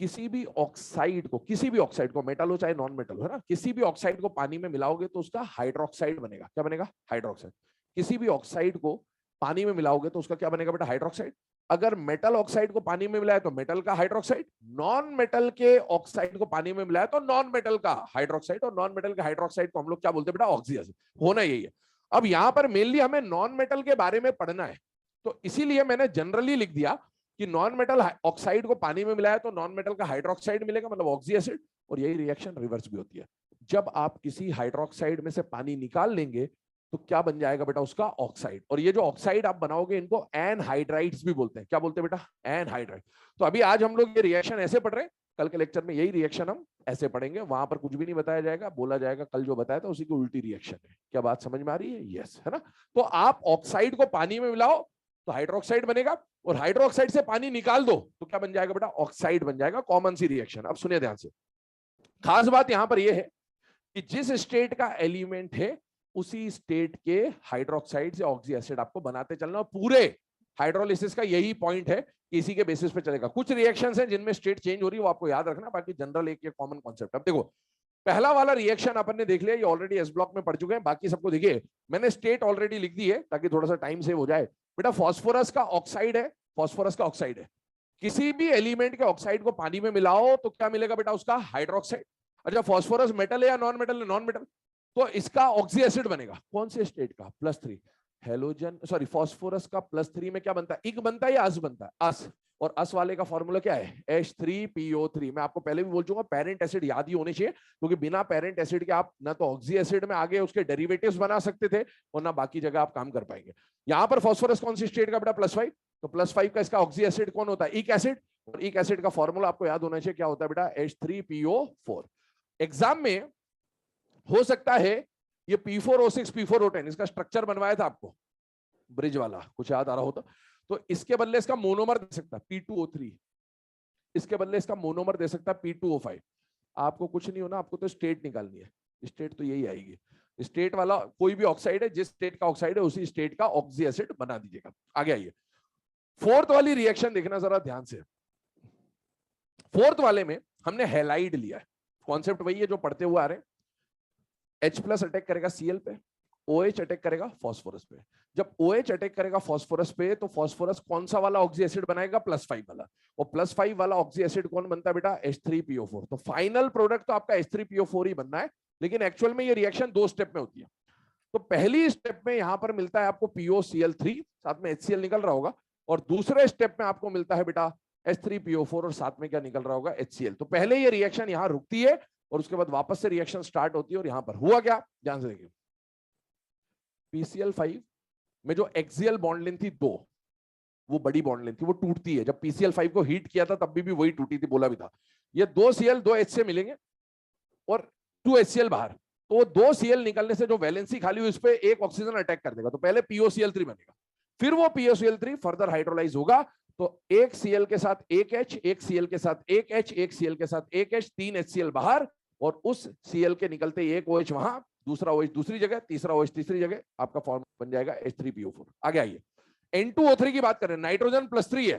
किसी भी ऑक्साइड को, किसी भी ऑक्साइड को, मेटल हो चाहे नॉन मेटल हो, है ना, किसी भी ऑक्साइड को पानी में मिलाओगे तो उसका हाइड्रोक्साइड बनेगा। क्या बनेगा, हाइड्रोक्साइड। किसी भी ऑक्साइड को पानी में मिलाओगे तो उसका क्या बनेगा बेटा, हाइड्रोक्साइड। अगर मेटल ऑक्साइड को पानी में मिलाया तो मेटल का हाइड्रोक्साइड, नॉन मेटल के ऑक्साइड को पानी में मिलाया तो नॉन मेटल का हाइड्रोक्साइड, और नॉन मेटल के हाइड्रोक्साइड को हम लोग क्या बोलते हैं बेटा, ऑक्सी एसिड। होना यही है। अब यहां पर मेनली हमें नॉन मेटल के बारे में पढ़ना है, तो इसीलिए मैंने जनरली लिख दिया कि नॉन मेटल ऑक्साइड को पानी में मिलाया तो नॉन मेटल का हाइड्रोक्साइड मिलेगा, मतलब ऑक्सी एसिड। और यही रिएक्शन रिवर्स भी होती है, जब आप किसी हाइड्रोक्साइड में से पानी निकाल लेंगे तो क्या बन जाएगा बेटा, उसका ऑक्साइड। और ये जो ऑक्साइड आप बनाओगे इनको एनहाइड्राइड्स भी बोलते हैं। क्या बोलते हैं बेटा, एनहाइड्राइड। तो अभी आज हम लोग ये रिएक्शन ऐसे पढ़ रहे हैं, कल के लेक्चर में यही रिएक्शन हम ऐसे पढ़ेंगे, वहां पर कुछ भी नहीं बताया जाएगा, बोला जाएगा कल जो बताया था उसी की उल्टी रिएक्शन है। क्या बात समझ में आ रही है, यस, है ना। तो आप ऑक्साइड को पानी में मिलाओ तो हाइड्रोक्साइड बनेगा, और हाइड्रोक्साइड से पानी निकाल दो तो क्या बन जाएगा बेटा, ऑक्साइड बन जाएगा। कॉमन सी रिएक्शन। अब सुनिए ध्यान से, खास बात यहां पर यह है कि जिस स्टेट का एलिमेंट है उसी स्टेट के हाइड्रोक्साइड से ऑक्सी एसिड आपको बनाते चलना। पूरे हाइड्रोलिसिस का यही पॉइंट है कि इसी के बेसिस पे चलेगा। कुछ रिएक्शंस हैं जिनमें स्टेट चेंज हो रही है, वो आपको याद रखना, बाकी जनरल एक कॉमन कॉन्सेप्ट। अब देखो, पहला वाला रिएक्शन अपन ने देख लिया, ये ऑलरेडी एस ब्लॉक में पढ़ चुके हैं, बाकी सबको देखिए मैंने स्टेट ऑलरेडी लिख दी है ताकि थोड़ा सा टाइम सेव हो जाए। बेटा फॉस्फोरस का ऑक्साइड है, फॉस्फोरस का ऑक्साइड है, किसी भी एलिमेंट के ऑक्साइड को पानी में मिलाओ तो क्या मिलेगा बेटा, उसका हाइड्रोक्साइड। अच्छा फॉस्फोरस मेटल है या नॉन मेटल है, नॉन मेटल, तो इसका ऑक्सी एसिड बनेगा। कौन से स्टेट का, +3। हेलोजन, सॉरी, फॉस्फोरस का +3 में क्या बनता है, इक बनता है या अस बनता है, अस। और अस वाले का फॉर्मूला क्या है, H3PO3। मैं आपको पहले भी बोल चुका, पेरेंट एसिड याद ही होने चाहिए, क्योंकि बिना पेरेंट एसिड के आप ना तो ऑक्सी एसिड में आगे उसके डेरिवेटिव्स बना सकते थे और ना बाकी जगह आप काम कर पाएंगे। यहां पर फॉस्फोरस कौन सी स्टेट का बेटा, +5, तो +5 का इसका ऑक्सी एसिड कौन होता है, इक एसिड। और इक एसिड का फॉर्मूला आपको याद होना चाहिए, क्या होता है बेटा, H3PO4। एग्जाम में हो सकता है ये P4O6 P4O10 इसका स्ट्रक्चर बनवाया था आपको, ब्रिज वाला, कुछ याद आ रहा होता तो इसके बदले इसका मोनोमर दे सकता है P2O3, इसके बदले इसका मोनोमर दे सकता है P2O5। आपको कुछ नहीं होना, आपको तो स्टेट निकालनी है, स्टेट तो यही आएगी। स्टेट वाला कोई भी ऑक्साइड है, जिस स्टेट का ऑक्साइड है उसी स्टेट का ऑक्सी एसिड बना दीजिएगा। आगे आइए, फोर्थ वाली रिएक्शन देखना जरा ध्यान से। फोर्थ वाले में हमने हैलाइड लिया है, कॉन्सेप्ट वही है जो पढ़ते हुए आ रहे हैं। H+ अटैक करेगा Cl पे, OH अटैक करेगा फास्फोरस पे। जब OH अटैक करेगा फास्फोरस पे तो फास्फोरस कौन सा वाला ऑक्सी एसिड बनाएगा? +5 वाला। और +5 वाला ऑक्सी एसिड कौन बनता है बेटा? H3PO4। तो फाइनल प्रोडक्ट तो आपका H3PO4 ही बनना है, लेकिन एक्चुअल में ये रिएक्शन 2 स्टेप में होती है। तो पहली स्टेप में यहां पर मिलता है आपको POCl3, साथ में HCl निकल रहा होगा, और दूसरे स्टेप में आपको मिलता है बेटा H3PO4 और साथ में क्या निकल रहा होगा? HCl। तो पहले ये रिएक्शन यहां रुकती है और उसके बाद वापस से रिएक्शन स्टार्ट होती है। और यहां पर हुआ क्या, ध्यान से देखिए, PCl5 में जो एक्सियल बॉन्ड लेंथ थी 2, वो बड़ी बॉन्ड लेंथ थी, वो टूटती है। जब PCl5 को हीट किया था तब भी वही टूटी थी, बोला भी था। ये 2 Cl 2 H से मिलेंगे और 2 HCl बाहर, तो 2 Cl निकलने से जो वैलेंसी खाली हुई उस पर एक ऑक्सीजन अटैक कर देगा। तो पहले POCl3 बनेगा, फिर वो POCl3 फर्दर हाइड्रोलाइज होगा। तो एक Cl के साथ एक H, एक Cl के साथ एक H, एक Cl के साथ एक H, 3 HCl बाहर, और उस Cl के निकलते एक OH वहां, दूसरा OH दूसरी जगह, तीसरा OH तीसरी जगह, आपका फॉर्म बन जाएगा H3PO4। आगे आइए, N2O3 की बात करें, नाइट्रोजन +3 है,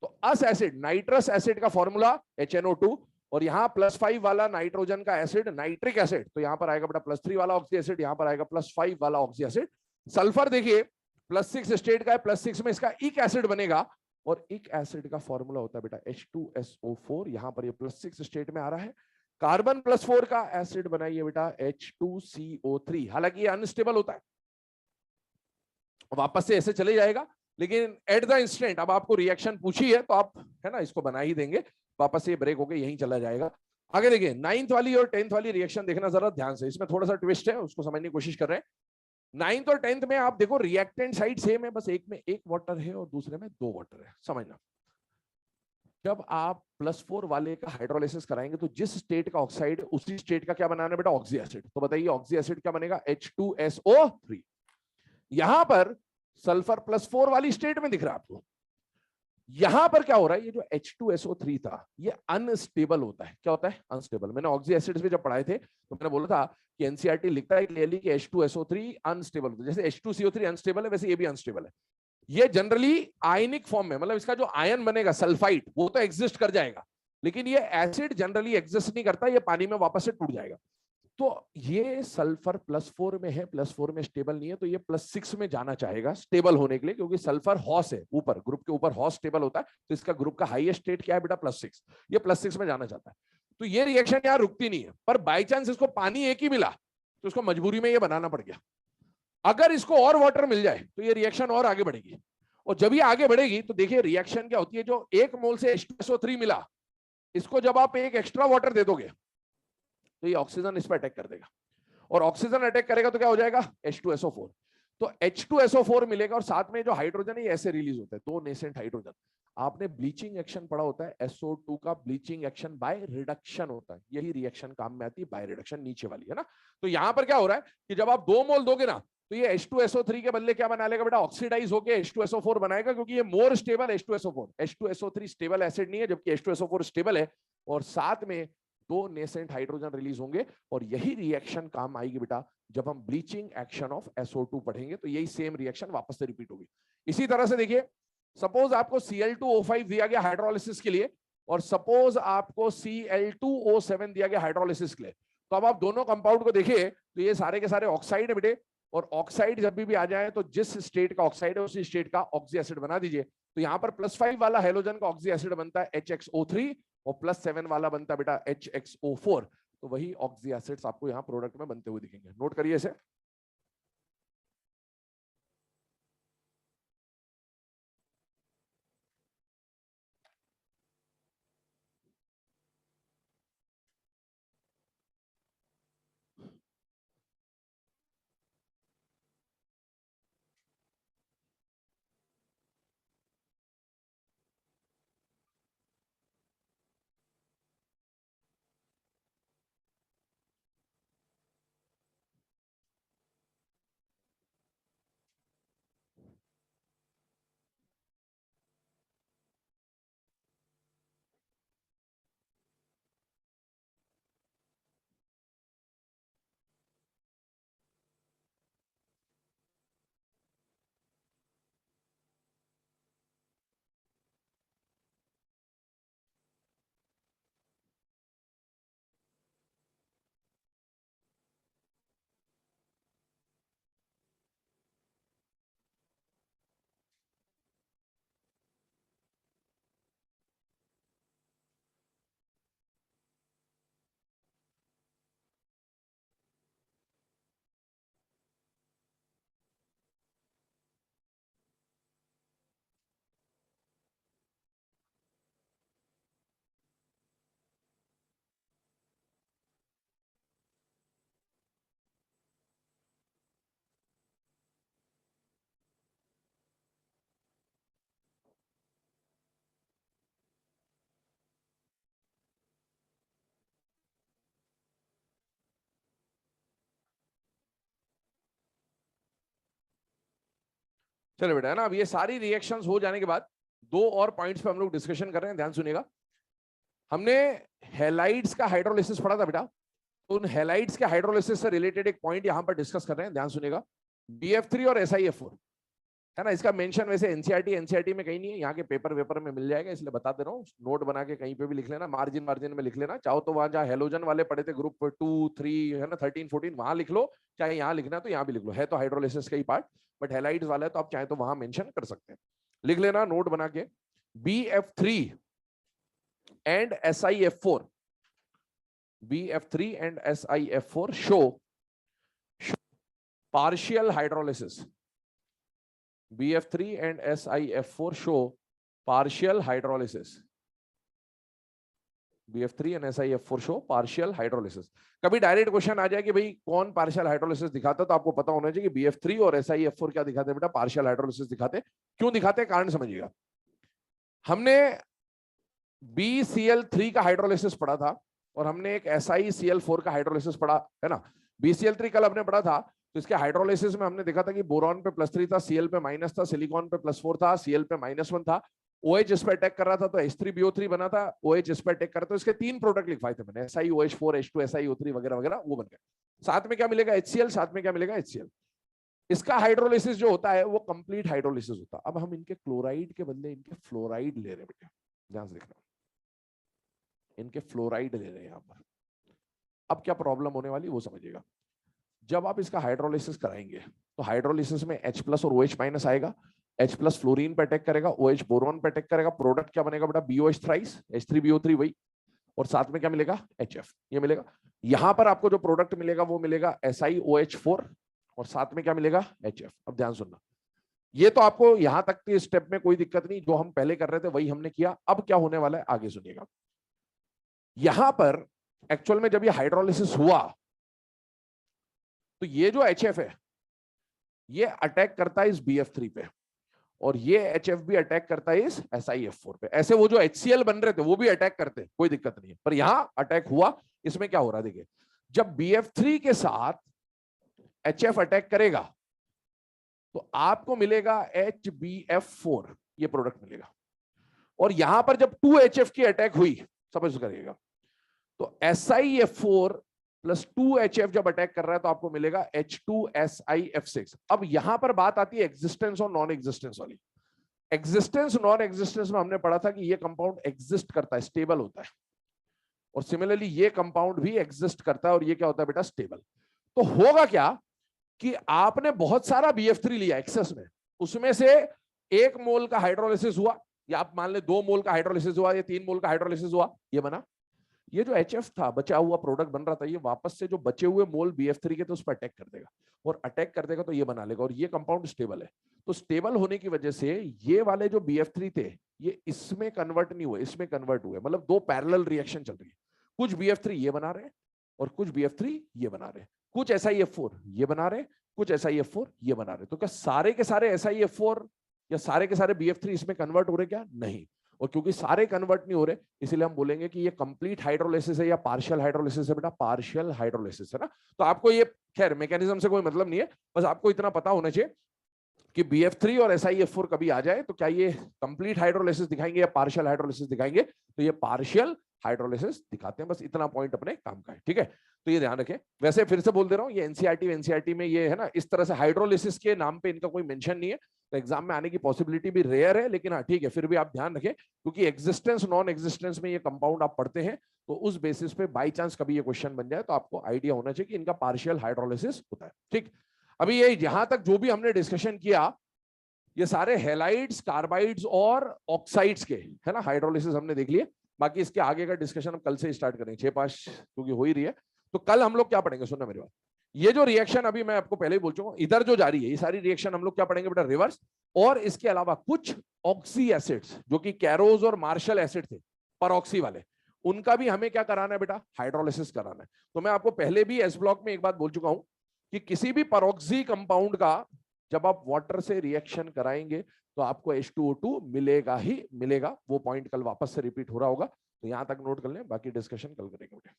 तो अस एसिड, नाइट्रस एसिड का फॉर्मूला HNO2, और यहाँ +5 वाला नाइट्रोजन का एसिड नाइट्रिक एसिड, तो यहाँ पर आएगा बेटा +3 वाला ऑक्सी एसिड, यहाँ पर आएगा +5 वाला ऑक्सी एसिड। सल्फर देखिए +6 स्टेट का है, +6 में इसका इक एसिड बनेगा, और इक एसिड का फॉर्मूला होता है बेटा H2SO4, यहाँ पर ये +6 स्टेट में आ रहा है। कार्बन +4 का एसिड बनाइए बेटा H2CO3, हालांकि ये अनस्टेबल होता है, वापस से ऐसे चले जाएगा, लेकिन एट द इंस्टेंट अब आपको रिएक्शन पूछी है तो आप है ना इसको बना ही देंगे, वापस से ब्रेक होके यहीं चला जाएगा। आगे देखिए, 9th वाली और 10th वाली रिएक्शन देखना जरा ध्यान से, इसमें थोड़ा सा ट्विस्ट है, उसको समझने की कोशिश कर रहे हैं। 9th और 10th में आप देखो रिएक्टेंट साइड सेम है, बस एक में एक वाटर है और दूसरे में 2 वाटर है, समझना। जब आप +4 वाले का हाइड्रोलाइसिस कराएंगे तो जिस स्टेट का ऑक्साइड, उसी स्टेट का क्या बनाना है बेटा? Oxy acid. तो बताइए ऑक्सी एसिड क्या बनेगा? H2SO3। यहां पर सल्फर +4 वाली स्टेट में दिख रहा है आपको। यहां पर क्या हो रहा है, ये जो H2SO3 था ये अनस्टेबल होता है। क्या होता है? अनस्टेबल। मैंने ऑक्सी एसिड्स में जब पढ़ाए थे तो मैंने बोला था कि एनसीईआरटी लिखता है क्लियरली कि H2SO3 अनस्टेबल होता है। जैसे H2CO3 अनस्टेबल है, वैसे ये भी अनस्टेबल है। ये जनरली आयनिक फॉर्म में, मतलब इसका जो आयन बनेगा सल्फाइड, वो तो एग्जिस्ट कर जाएगा, लेकिन ये एसिड जनरली एग्जिस्ट नहीं करता, ये पानी में वापस से टूट जाएगा। तो ये सल्फर +4 में है, +4 में स्टेबल नहीं है, तो ये +6 में जाना चाहेगा स्टेबल होने के लिए, क्योंकि सल्फर हॉस है, ऊपर ग्रुप के ऊपर हॉस स्टेबल होता है, तो इसका ग्रुप का हाईएस्ट स्टेट क्या है बेटा? +6। ये +6 में जाना चाहता है। तो ये रिएक्शन यार रुकती नहीं है, पर बाई चांस इसको पानी एक ही मिला तो इसको मजबूरी में ये बनाना पड़ गया। अगर इसको और वाटर मिल जाए तो ये रिएक्शन और आगे बढ़ेगी, और जब ये आगे बढ़ेगी तो देखिए रिएक्शन क्या होती है, जो 1 मोल से H2SO3 मिला, इसको जब आप एक एक्स्ट्रा वाटर दे दोगे तो ये ऑक्सीजन इस पर अटैक कर देगा, और ऑक्सीजन अटैक करेगा तो क्या हो जाएगा? H2SO4। तो H2SO4 मिलेगा, और साथ में जो हाइड्रोजन है ये ऐसे रिलीज होता है, 2 नेसेंट हाइड्रोजन। आपने ब्लीचिंग एक्शन पढ़ा होता है, SO2 का ब्लीचिंग एक्शन बाय रिडक्शन होता है, यही रिएक्शन काम में आती है, बाय रिडक्शन नीचे वाली है ना। तो यहां पर क्या हो रहा है कि जब आप 2 मोल दोगे ना, तो ये H2SO3 के बदले क्या बना लेगा बेटा? ऑक्सीडाइज होकर H2SO4 बनाएगा, क्योंकि ये more stable H2SO4। H2SO3 stable acid नहीं है, जबकि H2SO4 स्टेबल है, और साथ में 2 नेसेंट हाइड्रोजन रिलीज होंगे, और यही रिएक्शन काम आएगी बेटा जब हम ब्लीचिंग एक्शन ऑफ SO2 पढ़ेंगे, तो यही सेम रिएक्शन वापस से रिपीट होगी। इसी तरह से देखिए, सपोज आपको Cl2O5 दिया गया हाइड्रोलिसिस के लिए, और सपोज आपको Cl2O7 दिया गया हाइड्रोलिसिस के लिए, तो अब आप दोनों कंपाउंड को देखिए तो ये सारे के सारे ऑक्साइड है बेटे, और ऑक्साइड जब भी आ जाए तो जिस स्टेट का ऑक्साइड है उसी स्टेट का ऑक्सी एसिड बना दीजिए। तो यहाँ पर +5 वाला हेलोजन का ऑक्सी एसिड बनता है HXO3, और +7 वाला बनता है बेटा HXO4। तो वही ऑक्सी एसिड्स आपको यहाँ प्रोडक्ट में बनते हुए दिखेंगे, नोट करिए इसे। चलो बेटा, है ना। अब ये सारी रिएक्शंस हो जाने के बाद दो और पॉइंट्स पे हम लोग डिस्कशन कर रहे हैं, ध्यान सुनिएगा। हमने हैलाइड्स का हाइड्रोलिसिस पढ़ा था बेटा, तो उन हैलाइड्स के हाइड्रोलिसिस से रिलेटेड एक पॉइंट यहां पर डिस्कस कर रहे हैं, ध्यान सुनिएगा। BF3 और SiF4, है ना। इसका मेंशन वैसे एनसीईआरटी में कहीं नहीं है, यहाँ के पेपर में मिल जाएगा, इसलिए बता दे रहा हूँ। नोट बना के कहीं पे भी लिख लेना, मार्जिन में लिख लेना। चाहो तो वहां जहाँ हेलोजन वाले पढ़े थे ग्रुप 2, 3, है ना, 13, 14, वहां लिख लो। चाहे यहाँ लिखना है तो यहाँ भी लिख लो, है तो हाइड्रोलिसिस का ही पार्ट, बट हैलाइड्स वाला है तो आप चाहे तो वहां मेंशन कर सकते हैं। लिख लेना नोट बना के। BF3 and SiF4, BF3 and SiF4 show partial hydrolysis. BF3 and SiF4 show partial hydrolysis. BF3 and SiF4 show partial hydrolysis. कभी डायरेक्ट क्वेश्चन आ जाए कि भाई कौन पार्शियल हाइड्रोलिसिस दिखाता, तो आपको पता होना चाहिए कि BF3 और SiF4 क्या दिखाते हैं बेटा, पार्शियल हाइड्रोलिसिस दिखाते। क्यों दिखाते, कारण समझिएगा। हमने BCl3 का हाइड्रोलिसिस पढ़ा था और हमने एक SiCl4 का हाइड्रोलिसिस पढ़ा, है ना। BCl3 कल हमने पढ़ा था, तो इसके हाइड्रोलिसिस में हमने देखा था कि बोरॉन पे +3 था, Cl पे -, था, सिलिकॉन पे +4 था, Cl पे -1 था, OH इस पे अटैक कर रहा था तो H3BO3 बना था, OH इस पे अटैक कर रहा था, तो इसके 3 प्रोडक्ट लिखवाए थे मैंने, SiOH4, H2, SiO3 वगैरह वगैरह, वो बन गए। साथ में क्या मिलेगा, HCl, साथ में क्या मिलेगा, HCl। इसका हाइड्रोलिसिस जो होता है वो कंप्लीट हाइड्रोलिसिस होता है। अब हम इनके क्लोराइड के बदले इनके फ्लोराइड ले रहे हैं बेटा, ध्यान से देखना, इनके फ्लोराइड ले रहे हैं यहाँ पर। अब क्या प्रॉब्लम होने वाली वो समझिएगा। जब आप इसका हाइड्रोलिसिस कराएंगे तो हाइड्रोलिसिस में H+ और OH- आएगा। H+ फ्लोरीन पे अटैक करेगा, OH बोरोन पे अटैक करेगा, प्रोडक्ट क्या बनेगा बेटा, BOH थ्राइस, H3BO3 वही, और साथ में क्या मिलेगा, HF, ये मिलेगा। यहां पर आपको जो प्रोडक्ट मिलेगा वो मिलेगा SiOH4 और साथ में क्या मिलेगा, HF। अब ध्यान सुनना, ये तो आपको यहां तक के स्टेप में कोई दिक्कत नहीं, जो हम पहले कर रहे थे वही हमने किया। अब क्या होने वाला है आगे सुनिएगा। यहां पर एक्चुअल में जब ये हाइड्रोलिसिस हुआ तो ये जो HF है ये अटैक करता है इस BF3 पे, और ये HF भी अटैक करता है इस SiF4 पे। ऐसे वो जो HCl बन रहे थे वो भी अटैक करते, कोई दिक्कत नहीं है, पर यहां अटैक हुआ। इसमें क्या हो रहा है देखिए, जब BF3 के साथ HF अटैक करेगा तो आपको मिलेगा HbF4, ये प्रोडक्ट मिलेगा। और यहां पर जब 2HF की अटैक हुई, समझ करिएगा, तो SiF4 + 2HF जब अटैक कर रहा है तो आपको मिलेगा H2SiF6। अब यहां पर बात आती है एग्जिस्टेंस और नॉन एग्जिस्टेंस वाली। एग्जिस्टेंस नॉन एग्जिस्टेंस में हमने पढ़ा था कि ये कंपाउंड एग्जिस्ट करता है, स्टेबल होता है, और सिमिलरली ये कंपाउंड भी एग्जिस्ट करता है और ये क्या होता है बेटा, स्टेबल। तो होगा क्या कि आपने बहुत सारा BF3 लिया एक्सेस में, उसमें से 1 मोल का हाइड्रोलिसिस हुआ, या आप मान ले 2 मोल का हाइड्रोलिसिस हुआ, या 3 मोल का हाइड्रोलिसिस हुआ, ये बना। ये जो HF था, बचा हुआ प्रोडक्ट बन रहा था, ये वापस से जो बचे हुए मोल BF3 के थे उस पर अटैक कर देगा, और अटैक कर देगा तो ये बना लेगा, और ये कंपाउंड स्टेबल है। तो स्टेबल होने की वजह से ये वाले जो BF3 थे ये इसमें कन्वर्ट नहीं हुए, इसमें कन्वर्ट हुए, मतलब 2 पैरेलल रिएक्शन चल रही है। कुछ BF3 ये बना रहे हैं और कुछ BF3 ये बना रहे हैं, कुछ SiF4 ये बना रहे हैं, कुछ SiF4 ये बना रहे हैं। तो क्या सारे के सारे SiF4 या सारे के सारे BF3 इसमें कन्वर्ट हो रहे क्या, नहीं। और क्योंकि सारे कन्वर्ट नहीं हो रहे, इसलिए हम बोलेंगे कि ये कंप्लीट हाइड्रोलिसिस है या पार्शियल हाइड्रोलिसिस है बेटा, पार्शियल हाइड्रोलिसिस है ना। तो आपको ये खैर मैकेनिज्म से कोई मतलब नहीं है, बस आपको इतना पता होना चाहिए कि BF3 और SiF4 कभी आ जाए तो क्या ये कंप्लीट हाइड्रोलिसिस दिखाएंगे या पार्शियल हाइड्रोलिसिस दिखाएंगे, तो ये पार्शियल हाइड्रोलिसिस दिखाते हैं। बस इतना पॉइंट अपने काम का है, ठीक है। तो ये ध्यान रखें। वैसे फिर से बोल दे रहा हूँ, ये एनसीईआरटी में ये है ना, इस तरह से हाइड्रोलिसिस के नाम पे इनका कोई मेंशन नहीं है, तो एग्जाम में आने की पॉसिबिलिटी भी रेयर है, लेकिन हाँ ठीक है, फिर भी आप ध्यान रखें, क्योंकि एग्जिस्टेंस नॉन एग्जिस्टेंस में ये कंपाउंड आप पढ़ते हैं, तो उस बेसिस पे बाई चांस कभी ये क्वेश्चन बन जाए तो आपको आइडिया होना चाहिए कि इनका पार्शियल हाइड्रोलिसिस होता है, ठीक। अभी ये यहां तक जो भी हमने डिस्कशन किया, ये सारे हैलाइड्स, कार्बाइड्स और ऑक्साइड्स के, है ना, हाइड्रोलिसिस हमने देख लिए। बाकी इसके आगे का डिस्कशन हम कल से स्टार्ट करेंगे, 6-5 क्योंकि हो ही रही है। तो कल हम लोग क्या पढ़ेंगे, सुनना मेरी बात, ये जो रिएक्शन अभी मैं आपको पहले ही बोल चुका हूं, इधर जो जारी है ये सारी रिएक्शन हम लोग क्या पढ़ेंगे बेटा, रिवर्स। और इसके अलावा कुछ ऑक्सी एसिड्स जो कि कैरोज और मार्शल एसिड थे, परऑक्सी वाले, उनका भी हमें क्या कराना है बेटा, हाइड्रोलिसिस कराना है। तो मैं आपको पहले भी एस ब्लॉक में एक बात बोल चुका हूं कि किसी भी परऑक्सी कंपाउंड का जब आप वाटर से रिएक्शन कराएंगे तो आपको H2O2 मिलेगा ही मिलेगा। वो पॉइंट कल वापस से रिपीट हो रहा होगा, तो यहां तक नोट कर लें, बाकी डिस्कशन कल करेंगे बेटा।